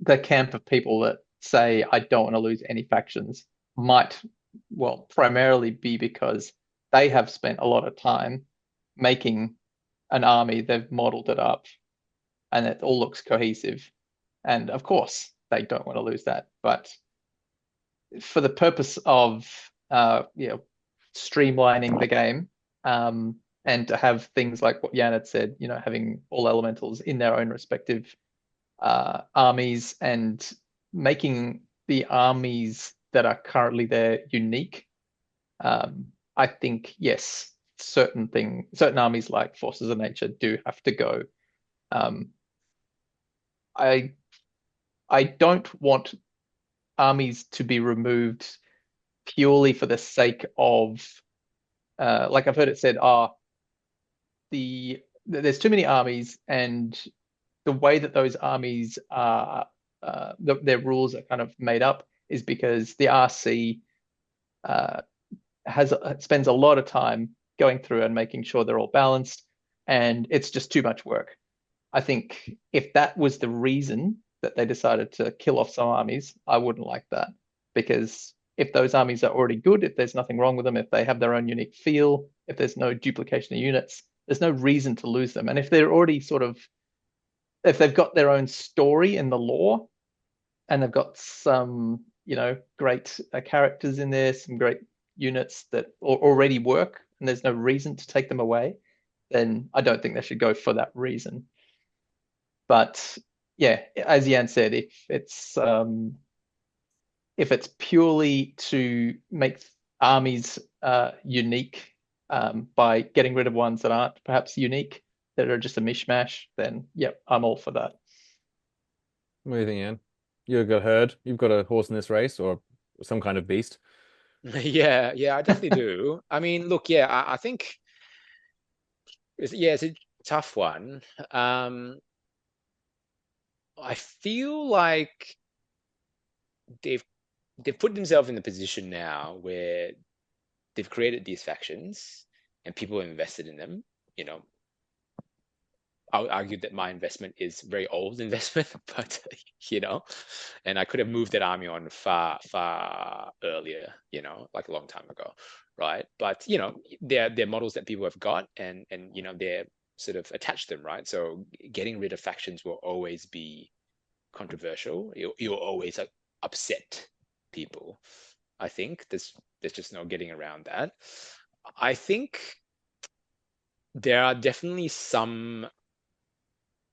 the camp of people that say I don't want to lose any factions might, well, primarily be because they have spent a lot of time making an army, they've modeled it up, and it all looks cohesive. And of course, they don't want to lose that. But for the purpose of streamlining the game, and to have things like what Jan had said, having all elementals in their own respective armies and making the armies that are currently there unique. I think yes, certain armies like Forces of Nature do have to go. Um, I I don't want armies to be removed purely for the sake of like I've heard it said, there's too many armies and the way that those armies are their rules are kind of made up is because the RC uh, has spends a lot of time going through and making sure they're all balanced, and it's just too much work. I think if that was the reason that they decided to kill off some armies, I wouldn't like that because if those armies are already good, if there's nothing wrong with them, if they have their own unique feel, if there's no duplication of units, there's no reason to lose them. And if they're already if they've got their own story in the lore and they've got some, great characters in there, some great units that already work, and there's no reason to take them away, then I don't think they should go for that reason. But yeah, as Jan said, if it's purely to make armies unique by getting rid of ones that aren't perhaps unique, that are just a mishmash, then yep, I'm all for that. What do you think, Ian? You've got herd. You've got a horse in this race, or some kind of beast. Yeah, yeah, I definitely do. I mean, look, yeah, I think it's a tough one. Um, I feel like they've they've put themselves in the position now where they've created these factions and people have invested in them. You know, I would argue that my investment is very old investment, but and I could have moved that army on far, far earlier, like a long time ago, right? But they're models that people have got, and they're sort of attached to them, right? So getting rid of factions will always be controversial. You'll always upset people. I think there's just no getting around that. I think there are definitely some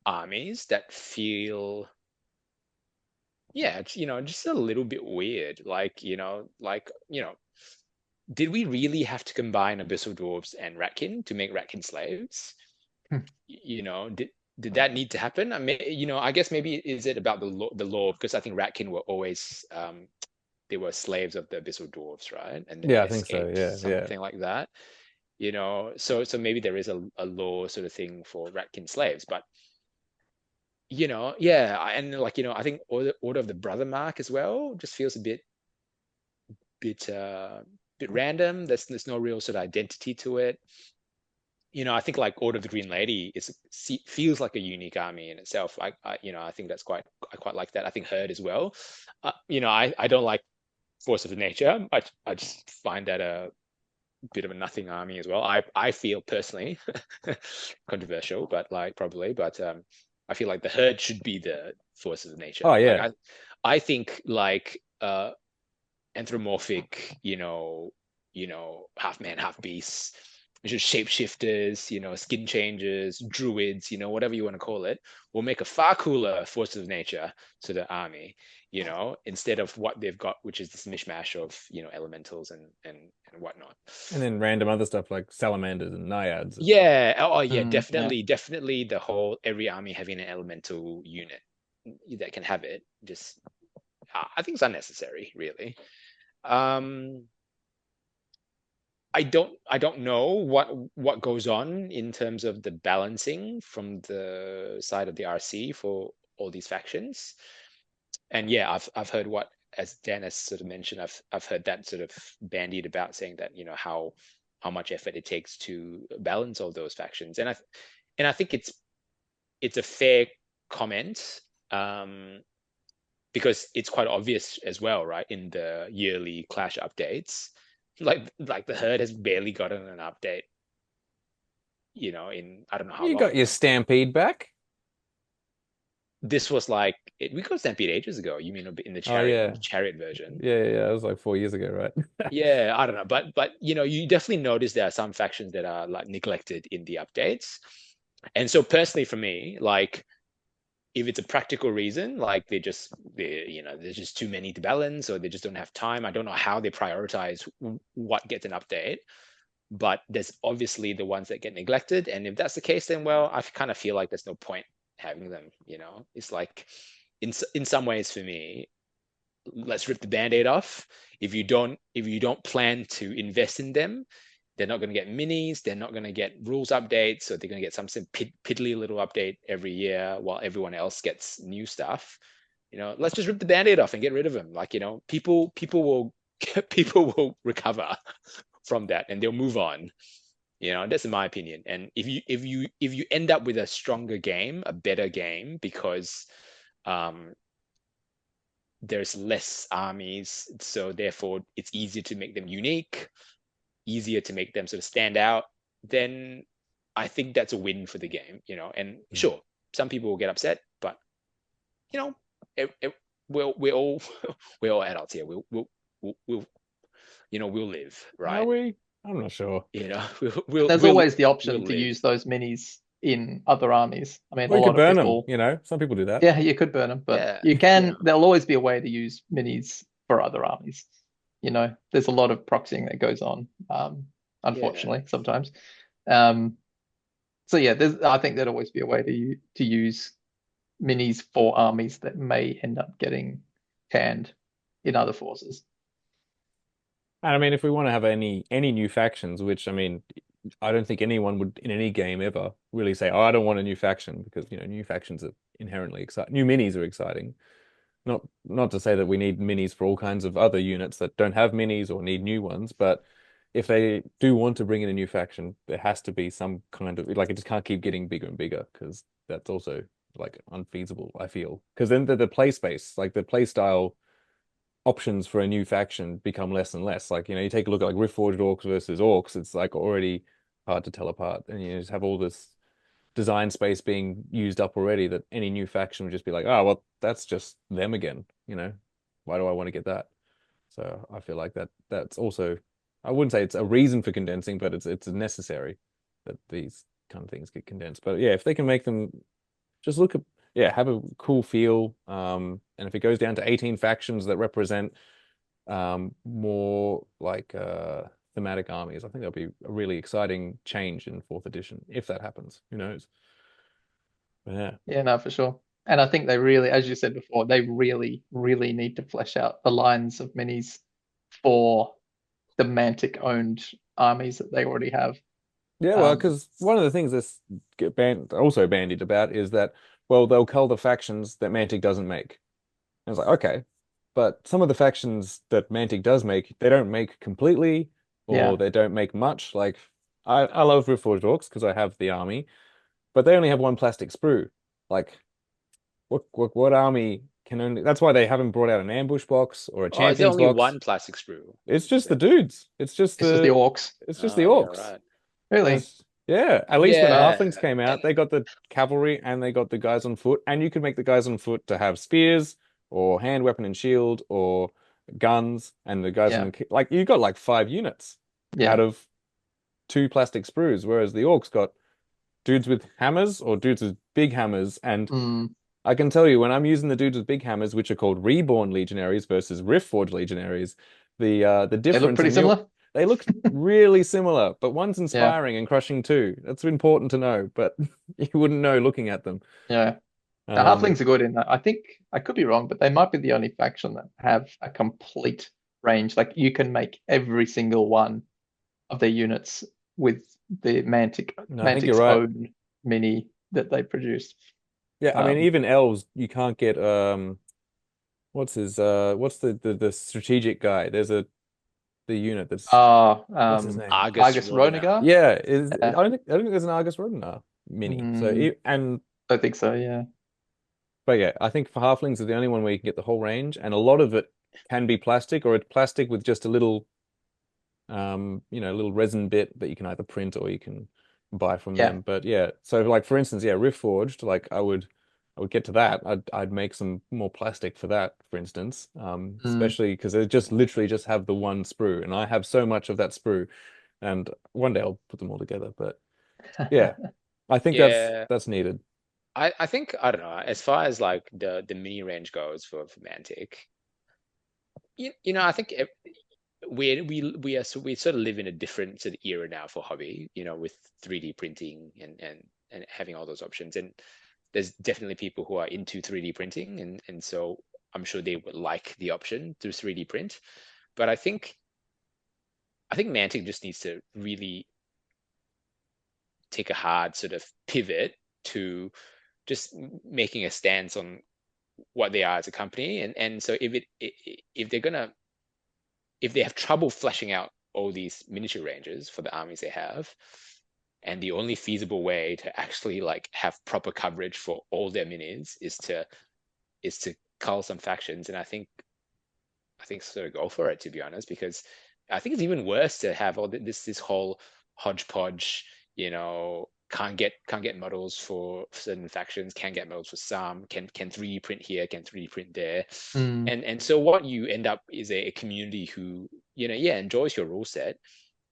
armies that feel, yeah, just a little bit weird. Did we really have to combine abyssal dwarves and ratkin to make ratkin slaves? Did that need to happen? I mean, I guess maybe is it about the law, because I think ratkin were always they were slaves of the abyssal dwarves, right? And then Yeah, they I think so. escaped, Yeah, yeah. something like that. So maybe there is a law sort of thing for ratkin slaves, but yeah, and I think Order of the Brother Mark as well just feels a bit random. There's no real sort of identity to it. I think like Order of the Green Lady feels like a unique army in itself. I think I quite like that. I think Herd as well. I don't like Force of Nature. I just find that a bit of a nothing army as well. I feel personally controversial, but probably, but I feel like the herd should be the forces of nature. Oh Like yeah. I think like anthropomorphic, half man, half beast, just shapeshifters, skin changers, druids, whatever you want to call it, will make a far cooler forces of nature to the army, instead of what they've got, which is this mishmash of, elementals and whatnot. And then random other stuff like salamanders and naiads. Yeah, oh yeah, Yeah. definitely the whole every army having an elemental unit that can have it. Just I think it's unnecessary, really. Um, I don't know what goes on in terms of the balancing from the side of the RC for all these factions. And yeah, I've heard what, as Dan has sort of mentioned, I've heard that sort of bandied about, saying that how much effort it takes to balance all those factions. And I think it's a fair comment, because it's quite obvious as well, right? In the yearly Clash updates, like the herd has barely gotten an update, in I don't know how You got long. your Stampede back. This was we got Stampede ages ago. You mean in the Oh chariot yeah. chariot version? Yeah, yeah, yeah. That was like 4 years ago, right? Yeah, I don't know, but you definitely notice there are some factions that are like neglected in the updates. And so personally for me, like if it's a practical reason, like there's just too many to balance, or they just don't have time. I don't know how they prioritize what gets an update, but there's obviously the ones that get neglected. And if that's the case, then well, I kind of feel like there's no point having them. It's like in some ways for me, let's rip the band-aid off. If you don't plan to invest in them, they're not going to get minis, they're not going to get rules updates, so they're going to get some piddly little update every year while everyone else gets new stuff. Let's just rip the band-aid off and get rid of them. Like, people will people will recover from that and they'll move on. That's in my opinion. And if you end up with a stronger game, a better game, because um there's less armies, so therefore it's easier to make them unique, easier to make them sort of stand out, then I think that's a win for the game. And sure, some people will get upset, but you know, we're all we're all adults here. We'll live, Are right? we? I'm not sure. We'll There's we'll always the we'll option to live. use those minis in other armies. I mean, Or a you could lot of burn them, people, you know. Some people do that. yeah, you could burn them, but Yeah, you you know, can. There'll always be a way to use minis for other armies. There's a lot of proxying that goes on, yeah. unfortunately, sometimes. Um, so yeah, I think there'd always be a way to use minis for armies that may end up getting canned in other forces. And I mean, if we want to have any new factions, which I mean, I don't think anyone would in any game ever really say, "Oh, I don't want a new faction," because new factions are inherently exciting. New minis are exciting. Not to say that we need minis for all kinds of other units that don't have minis or need new ones, but if they do want to bring in a new faction, there has to be some kind of like it just can't keep getting bigger and bigger because that's also like unfeasible, I feel. Because then the play space, like the play style options for a new faction become less and less. Like, you take a look at like Riftforged Orcs versus Orcs, it's like already hard to tell apart. And you just have all this design space being used up already that any new faction would just be like, oh, well, that's just them again. Why do I want to get that? So I feel like that's also I wouldn't say it's a reason for condensing, but it's necessary that these kind of things get condensed. But yeah, if they can make them just look at yeah, have a cool feel. And if it goes down to 18 factions that represent more like thematic armies, I think that'll be a really exciting change in fourth edition if that happens. Who knows? But yeah. Yeah, no, for sure. And I think they really, as you said before, they really, really need to flesh out the lines of minis for the Mantic owned armies that they already have. Yeah, well, Um, because one of the things that's also bandied about is that, well, they'll cull the factions that Mantic doesn't make. And it's like, okay, but some of the factions that Mantic does make, they don't make completely, yeah, or they don't make much. Like, I love Reforged Orcs because I have the army, but they only have one plastic sprue. Like, what army can only? That's why they haven't brought out an ambush box or a Oh, is there champions only box. one plastic sprue? It's Is just the it? dudes. It's just it's just the orcs. the Oh, yeah, orcs. right. Really? There's yeah, at least when Wow. Yeah, halflings came and out, they got the cavalry and they got the guys on foot, and you could make the guys on foot to have spears or hand weapon and shield or guns, and the guys on Yeah, the like you got like 5 units out yeah. of two plastic sprues, whereas the orcs got dudes with hammers or dudes with big hammers. And Mm. I can tell you when I'm using the dudes with big hammers, which are called reborn legionaries versus Riftforged legionaries, the They look difference pretty in the similar. they look really similar, but one's Yeah, inspiring and crushing too. That's important to know, but you wouldn't know looking at them. yeah. Now, Um, halflings are good in that. I think I could be wrong, but they might be the only faction that have a complete range. Like you can make every single one of their units with the no, I think you're Mantic's right. own mini that they produced. Yeah, I mean Um, even elves, you can't get what's the strategic guy? There's the unit that's uh, what's his um, name? Argus Argus Rodina. Ronagar. Yeah, is Yeah. I don't think there's an Argus Rodina mini. So Mm, and I think so. Yeah. but yeah, I think for halflings are the only one where you can get the whole range, and a lot of it can be plastic or it's plastic with just a little little resin bit that you can either print or you can buy from Yeah. them. But yeah, so like for instance, yeah, Rift Forged, like I would get to that. I'd make some more plastic for that, for instance. Mm. Especially because they just literally just have the one sprue, and I have so much of that sprue, and one day I'll put them all together. But yeah, I think Yeah, that's needed. I think I don't know. As far as like the mini range goes for Mantic, I think we sort of live in a different sort of era now for hobby. With 3D printing and having all those options, and there's definitely people who are into 3D printing, and so I'm sure they would like the option to 3D print. But I think Mantic just needs to really take a hard sort of pivot to just making a stance on what they are as a company, and so if they have trouble fleshing out all these miniature ranges for the armies they have, and the only feasible way to actually like have proper coverage for all their minis is to cull some factions, and I think sort of go for it, to be honest, because I think it's even worse to have all this whole hodgepodge. Can't get models for certain factions, can get models for some, can 3D print here, can 3D print there, Mm. and so what you end up is a community who yeah, enjoys your rule set,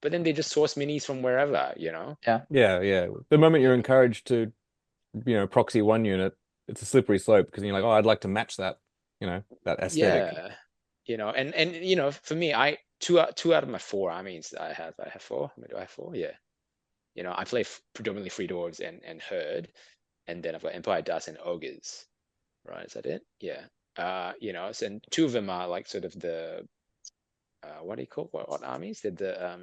but then they just source minis from wherever, you know? Yeah. Yeah, yeah. The moment you're encouraged to, proxy one unit, it's a slippery slope because you're like, oh, I'd like to match that, that aesthetic. Yeah. And for me, I two out of my four armies that I have four. How many do I have? Four? Yeah. I play predominantly Free Dwarves and Herd, and then I've got Empire Dust and Ogres. Right, is that it? Yeah. And two of them are like sort of the what do you call what armies? They're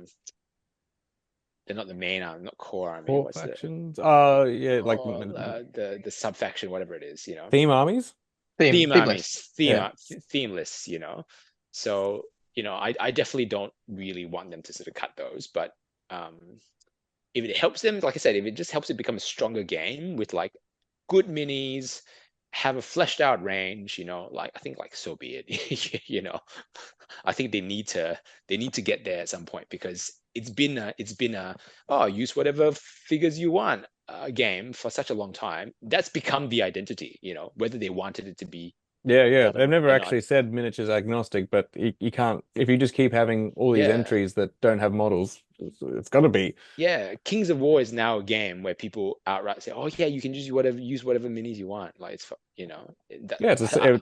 not the main army, not core army. Core What's the factions. Yeah, like the sub faction, whatever it is, theme armies. theme Themeless. armies, Yeah. themeless, So, I definitely don't really want them to sort of cut those, but um if it helps them, like I said, if it just helps it become a stronger game with like good minis, have a fleshed out range, like I think like so be it. I think they need to get there at some point because it's been a oh, use whatever figures you want game for such a long time. That's become the identity, whether they wanted it to be Yeah, yeah. done They've never or not. actually said miniatures agnostic, but you can't if you just keep having all these Yeah. entries that don't have models, it's got to be. Yeah, Kings of War is now a game where people outright say, "Oh yeah, you can just use whatever minis you want." Like that. Yeah, I it's a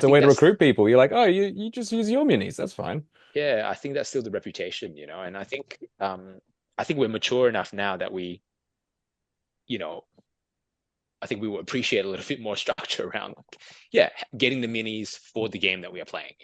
think way to that's recruit people. You're like, oh, you just use your minis. That's fine. yeah, I think that's still the reputation, and I think we're mature enough now that you know, I think we will appreciate a little bit more structure around, like, yeah, getting the minis for the game that we are playing,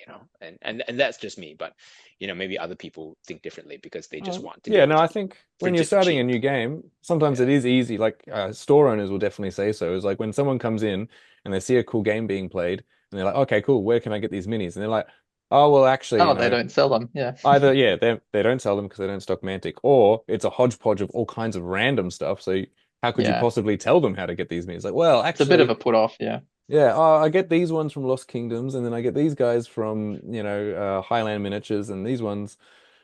and that's just me, but maybe other people think differently because they just want to be Yeah, able no, to I think when you're print it starting a cheap. new game, sometimes it Yeah, is easy. Like store owners will definitely say so. It's like when someone comes in and they see a cool game being played, and they're like, okay, cool, where can I get these minis? And they're like, oh, well, actually, Oh, they don't sell them. Yeah. either yeah, they don't sell them because they don't stock Mantic, or it's a hodgepodge of all kinds of random stuff. So how could you Yeah. possibly tell them how to get these minis? Like, well, It's a bit of actually, a put off. Yeah. yeah, I get these ones from Lost Kingdoms, and then I get these guys from Highland Miniatures, and these ones,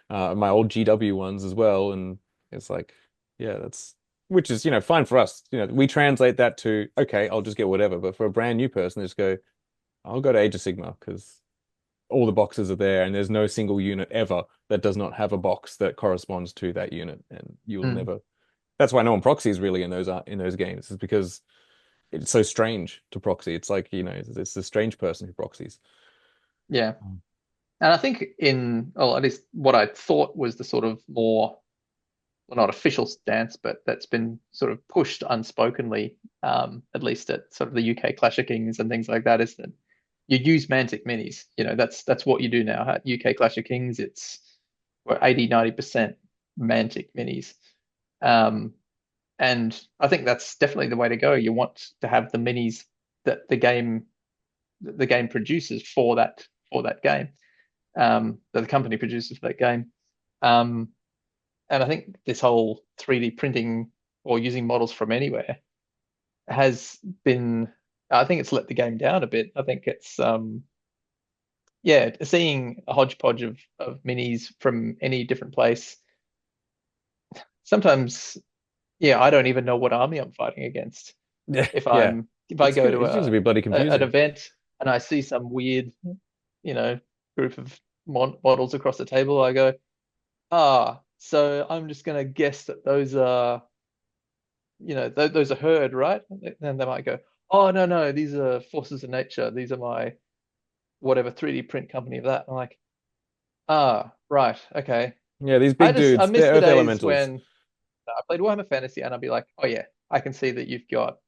my old GW ones as well. And it's like, yeah, that's which is fine for us. We translate that to okay, I'll just get whatever. But for a brand new person, they just go, I'll go to Age of Sigma because all the boxes are there, and there's no single unit ever that does not have a box that corresponds to that unit, and you'll Mm. never. That's why no one proxies really in those games, is because it's so strange to proxy. It's like, it's a strange person who proxies. Yeah. And I think well, at least what I thought was the sort of more, well, not official stance, but that's been sort of pushed unspokenly, at least at sort of the UK Clash of Kings and things like that, is that you use Mantic minis. That's what you do now. At UK Clash of Kings, we're 80-90% Mantic minis. Um, and I think that's definitely the way to go. You want to have the minis that the game produces for that game, that the company produces for that game. Um, and I think this whole 3D printing or using models from anywhere has been, I think it's let the game down a bit. I think it's, yeah, seeing a hodgepodge of minis from any different place. Sometimes, yeah, I don't even know what army I'm fighting against. Yeah, If yeah. I go to It's going to be bloody an confusing. event and I see some weird, you know, group of models across the table, I go, so I'm just gonna guess that those are, those are herd, right? Then they might go, oh no, no, these are forces of nature. These are my whatever 3D print company of that. I'm like, right, okay. Yeah, these I big just I dudes, miss they're the Earth days elementals. when I played Warhammer Fantasy and I'd be like, oh yeah, I can see that you've got,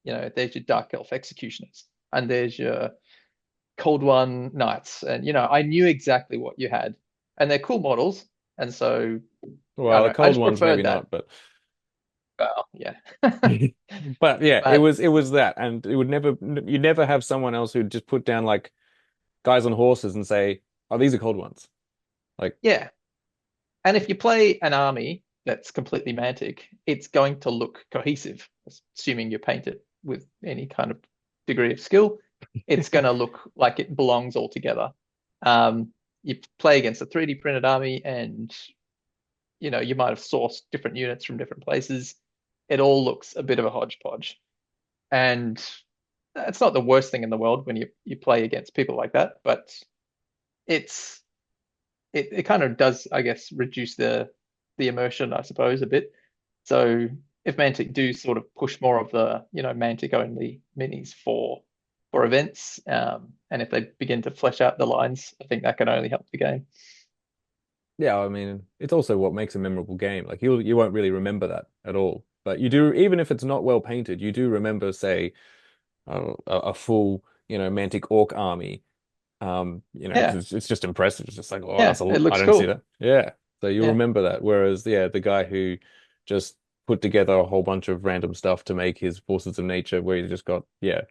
there's your Dark Elf Executioners and there's your Cold One Knights, and I knew exactly what you had, and they're cool models, and so I Well, don't the know, I cold just ones preferred maybe that. not, but Well, yeah. but yeah, it But was it was that, and you'd never have someone else who'd just put down like guys on horses and say, "Oh, these are cold ones." Like, yeah, and if you play an army that's completely Mantic, it's going to look cohesive, assuming you paint it with any kind of degree of skill. It's going to look like it belongs all together. You play against a 3D printed army, and you might have sourced different units from different places. It all looks a bit of a hodgepodge, and it's not the worst thing in the world when you play against people like that, but it's it kind of does, I guess, reduce the immersion, I suppose, a bit. So if Mantic do sort of push more of the, Mantic only minis for events, and if they begin to flesh out the lines, I think that can only help the game. Yeah, I mean, it's also what makes a memorable game. Like you won't really remember that at all, but you do, even if it's not well painted, you do remember, say, a full, Mantic Orc army. Because Yeah, it's just impressive. It's just like, oh, yeah, it I looks don't see cool. that. Yeah, so you'll Yeah, remember that. Whereas, yeah, the guy who just put together a whole bunch of random stuff to make his forces of nature, where he just got, yeah,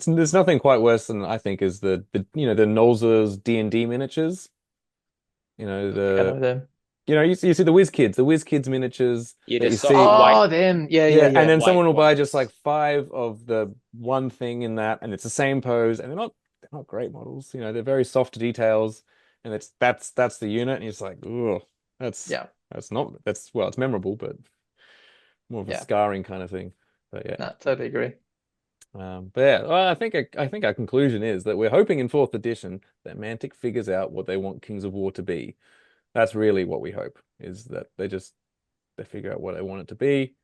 there's nothing quite worse than I think is the Nolzur's D&D miniatures. You know I think I the know them. you see the Whiz Kids miniatures Yeah, that the you soft see. white Oh, them. Yeah, yeah, Yeah, and yeah. then white someone will buy just like ones. five of the one thing in that, and it's the same pose, and they're not great models. They're very soft details, and that's the unit, and it's like, oh, that's Yeah, that's not that's well, it's memorable, but more of a yeah. scarring kind of thing. But yeah. No, totally agree. But yeah, well, I think our conclusion is that we're hoping in fourth edition that Mantic figures out what they want Kings of War to be. That's really what we hope, is that they figure out what they want it to be.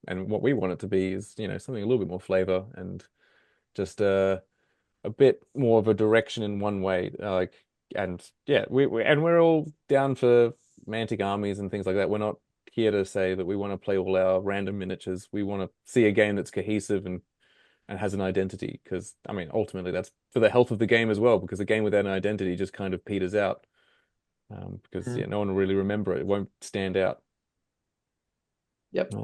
And what we want it to be is, something a little bit more flavor and just a bit more of a direction in one way. And yeah, we're all down for Mantic armies and things like that. We're not here to say that we want to play all our random miniatures. We want to see a game that's cohesive and has an identity. Because I mean, ultimately, that's for the health of the game as well. Because a game without an identity just kind of peters out. Because yeah, Mm. no one will really remember it. It won't stand out. Yep.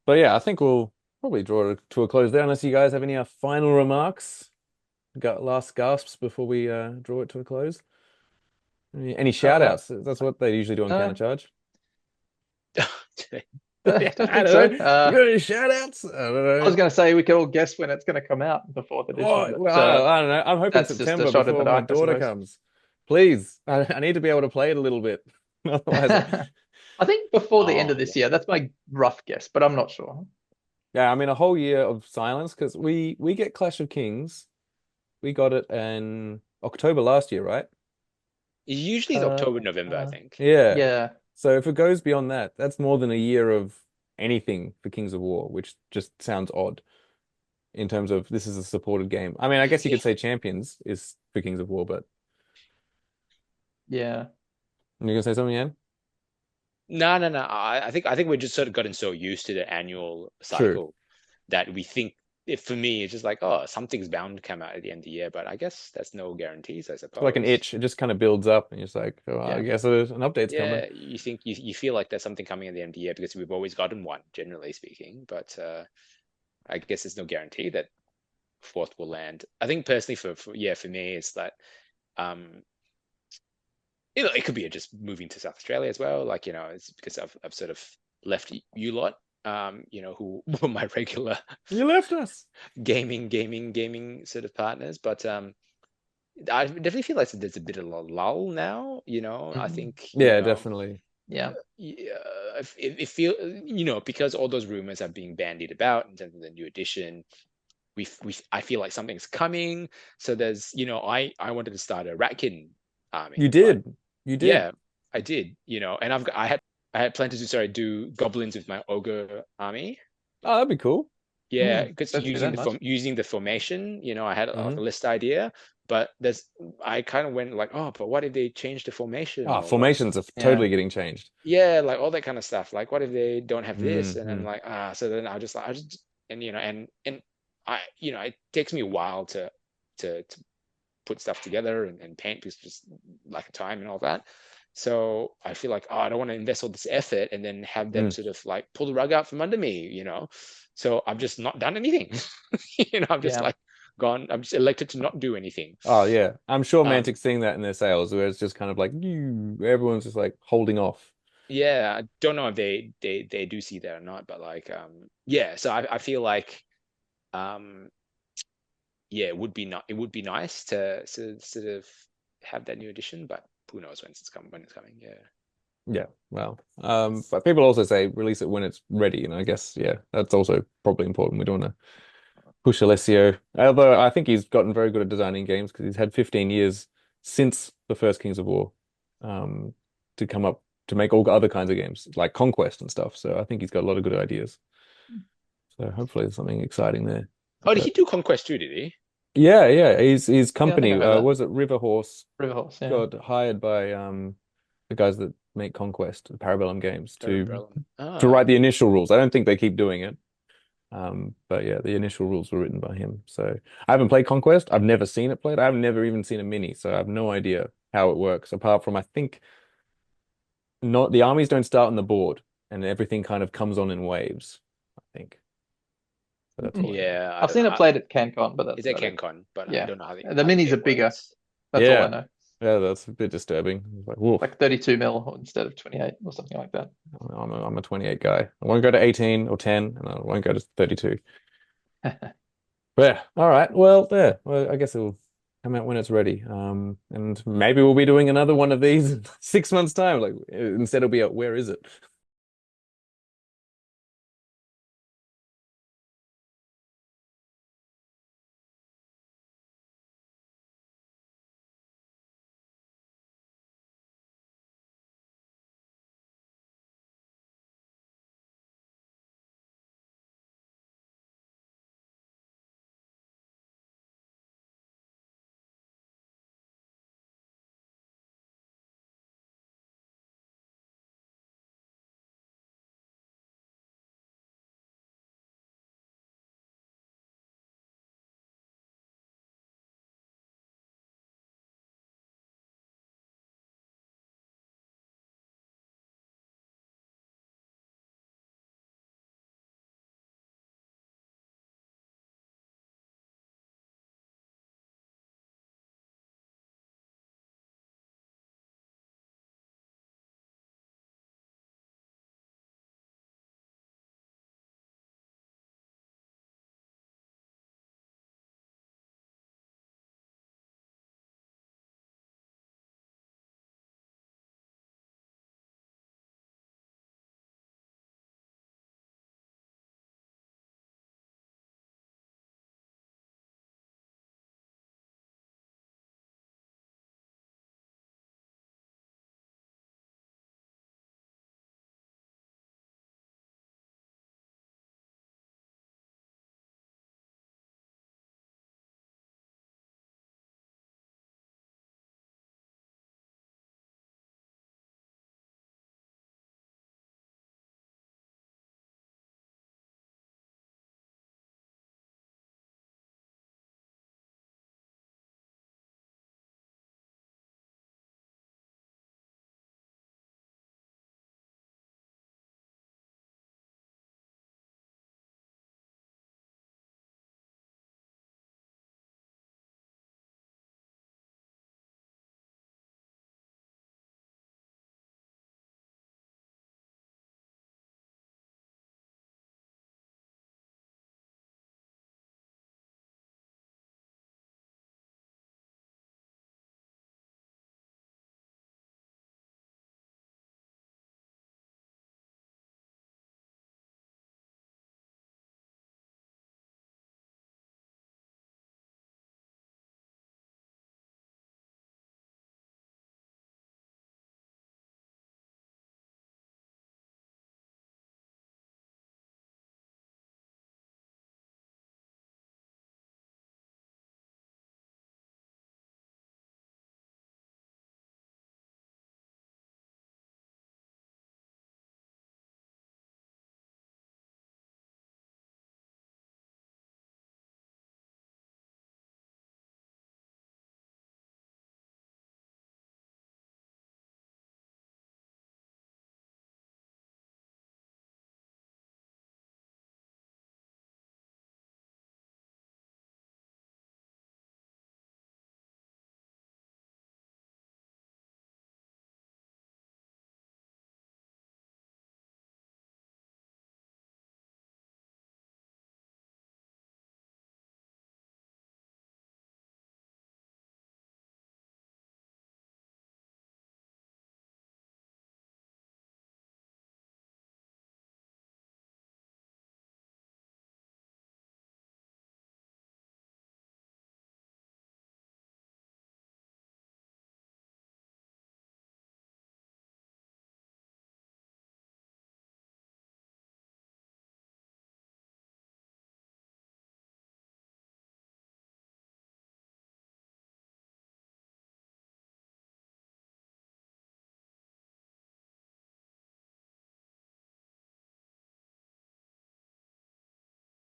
But yeah, I think we'll probably draw it to a close there, unless you guys have any final remarks, got last gasps before we draw it to a close. Any shout Uh, outs? That's what they usually do on Counter uh, Charge. I Yeah, don't I think so. don't know. You got any shout outs? I don't I know. was going to say we could all guess when it's going to come out, the fourth edition, Oh, but well, I don't know. I'm hoping that's just a September shot in the before my dark, I daughter suppose. comes. Please, I need to be able to play it a little bit. Otherwise, I think before the end Oh of yeah. this year. That's my rough guess, but I'm not sure. yeah, I mean, a whole year of silence because we get Clash of Kings. We got it in October last year, right? Usually it's Uh, October, November, I uh, think. Yeah. yeah, So if it goes beyond that, that's more than a year of anything for Kings of War, which just sounds odd in terms of this is a supported game. I mean, I guess you could say Champions is for Kings of War, but yeah, you're gonna say something, Ian? No, no, no. I think we're just sort of gotten so used to the annual True. cycle that we think if for me it's just like, oh, something's bound to come out at the end of the year, but I guess that's no guarantees, I It's like an suppose. itch. It just kind of builds up, and you're just like, oh, I yeah, guess an update's coming. Yeah, you think you feel like there's something coming at the end of the year because we've always gotten one, generally speaking. But I guess there's no guarantee that fourth will land. I think personally for me, it's that um it could be just moving to South Australia as well. Like, it's because I've sort of left you lot, who were my regular You left us. gaming sort of partners. But I definitely feel like there's a bit of a lull now. I mm, think, Yeah, definitely. yeah, yeah, it feel because all those rumors are being bandied about in terms of the new edition. I feel like something's coming. So there's, I wanted to start a Ratkin You army, but did. You did. yeah, I did, and I had planned to do goblins with my ogre army. Oh, that'd be cool. Yeah, mm, because don't do that much. using the formation, I had like Hmm. a list idea, but I kind of went like, oh, but what if they change the formation, Ah, or what? formations are Yeah, totally getting changed. Yeah, like all that kind of stuff. Like, what if they don't have this? And I'm Hmm. like, so then I just, and it takes me a while to put stuff together and paint because just like time and all that. So I feel like, I don't want to invest all this effort and then have them Mm. sort of like pull the rug out from under me. So I've just not done anything. I'm just yeah, like gone. I'm just elected to not do anything. Oh yeah, I'm sure Um, Mantic's seeing that in their sales, where it's just kind of like everyone's just like holding off. yeah, I don't know if they do see that or not, but like, yeah. So I feel like, um, yeah, it would be nice to sort of have that new edition, but who knows when it's coming. Yeah. Yeah, well, but people also say release it when it's ready, and I guess yeah, that's also probably important. We don't want to push Alessio, although I think he's gotten very good at designing games because he's had 15 years since the first Kings of War, to come up to make all other kinds of games like Conquest and stuff. So I think he's got a lot of good ideas. So hopefully there's something exciting there. Oh, did But he do Conquest too, did he? yeah, yeah, his Yeah, I company, think I heard that. was it River Horse, River Horse, yeah. got hired by the guys that make Conquest, the Parabellum Games, to Ah, write the initial rules. I don't think they keep doing it. But yeah, the initial rules were written by him. So I haven't played Conquest. I've never seen it played. I've never even seen a mini, so I have no idea how it works. Apart from I think not the armies don't start on the board, and everything kind of comes on in waves. I think. So that's all I know. yeah. I I've don't seen know it how, played at CanCon, but that's it's at about it. CanCon, but I Yeah. don't know how The how the minis are game bigger. works. That's all I Yeah. know. Yeah, that's a bit disturbing. It's like, whoa, Like 32 mil instead of 28 or something like that. I'm a 28 guy. I won't go to 18 or 10, and I won't go to 32. But yeah, all right. Well, there. Well, I guess it'll come out when it's ready. And maybe we'll be doing another one of these in 6 months' time. Like instead, it'll be a where is it?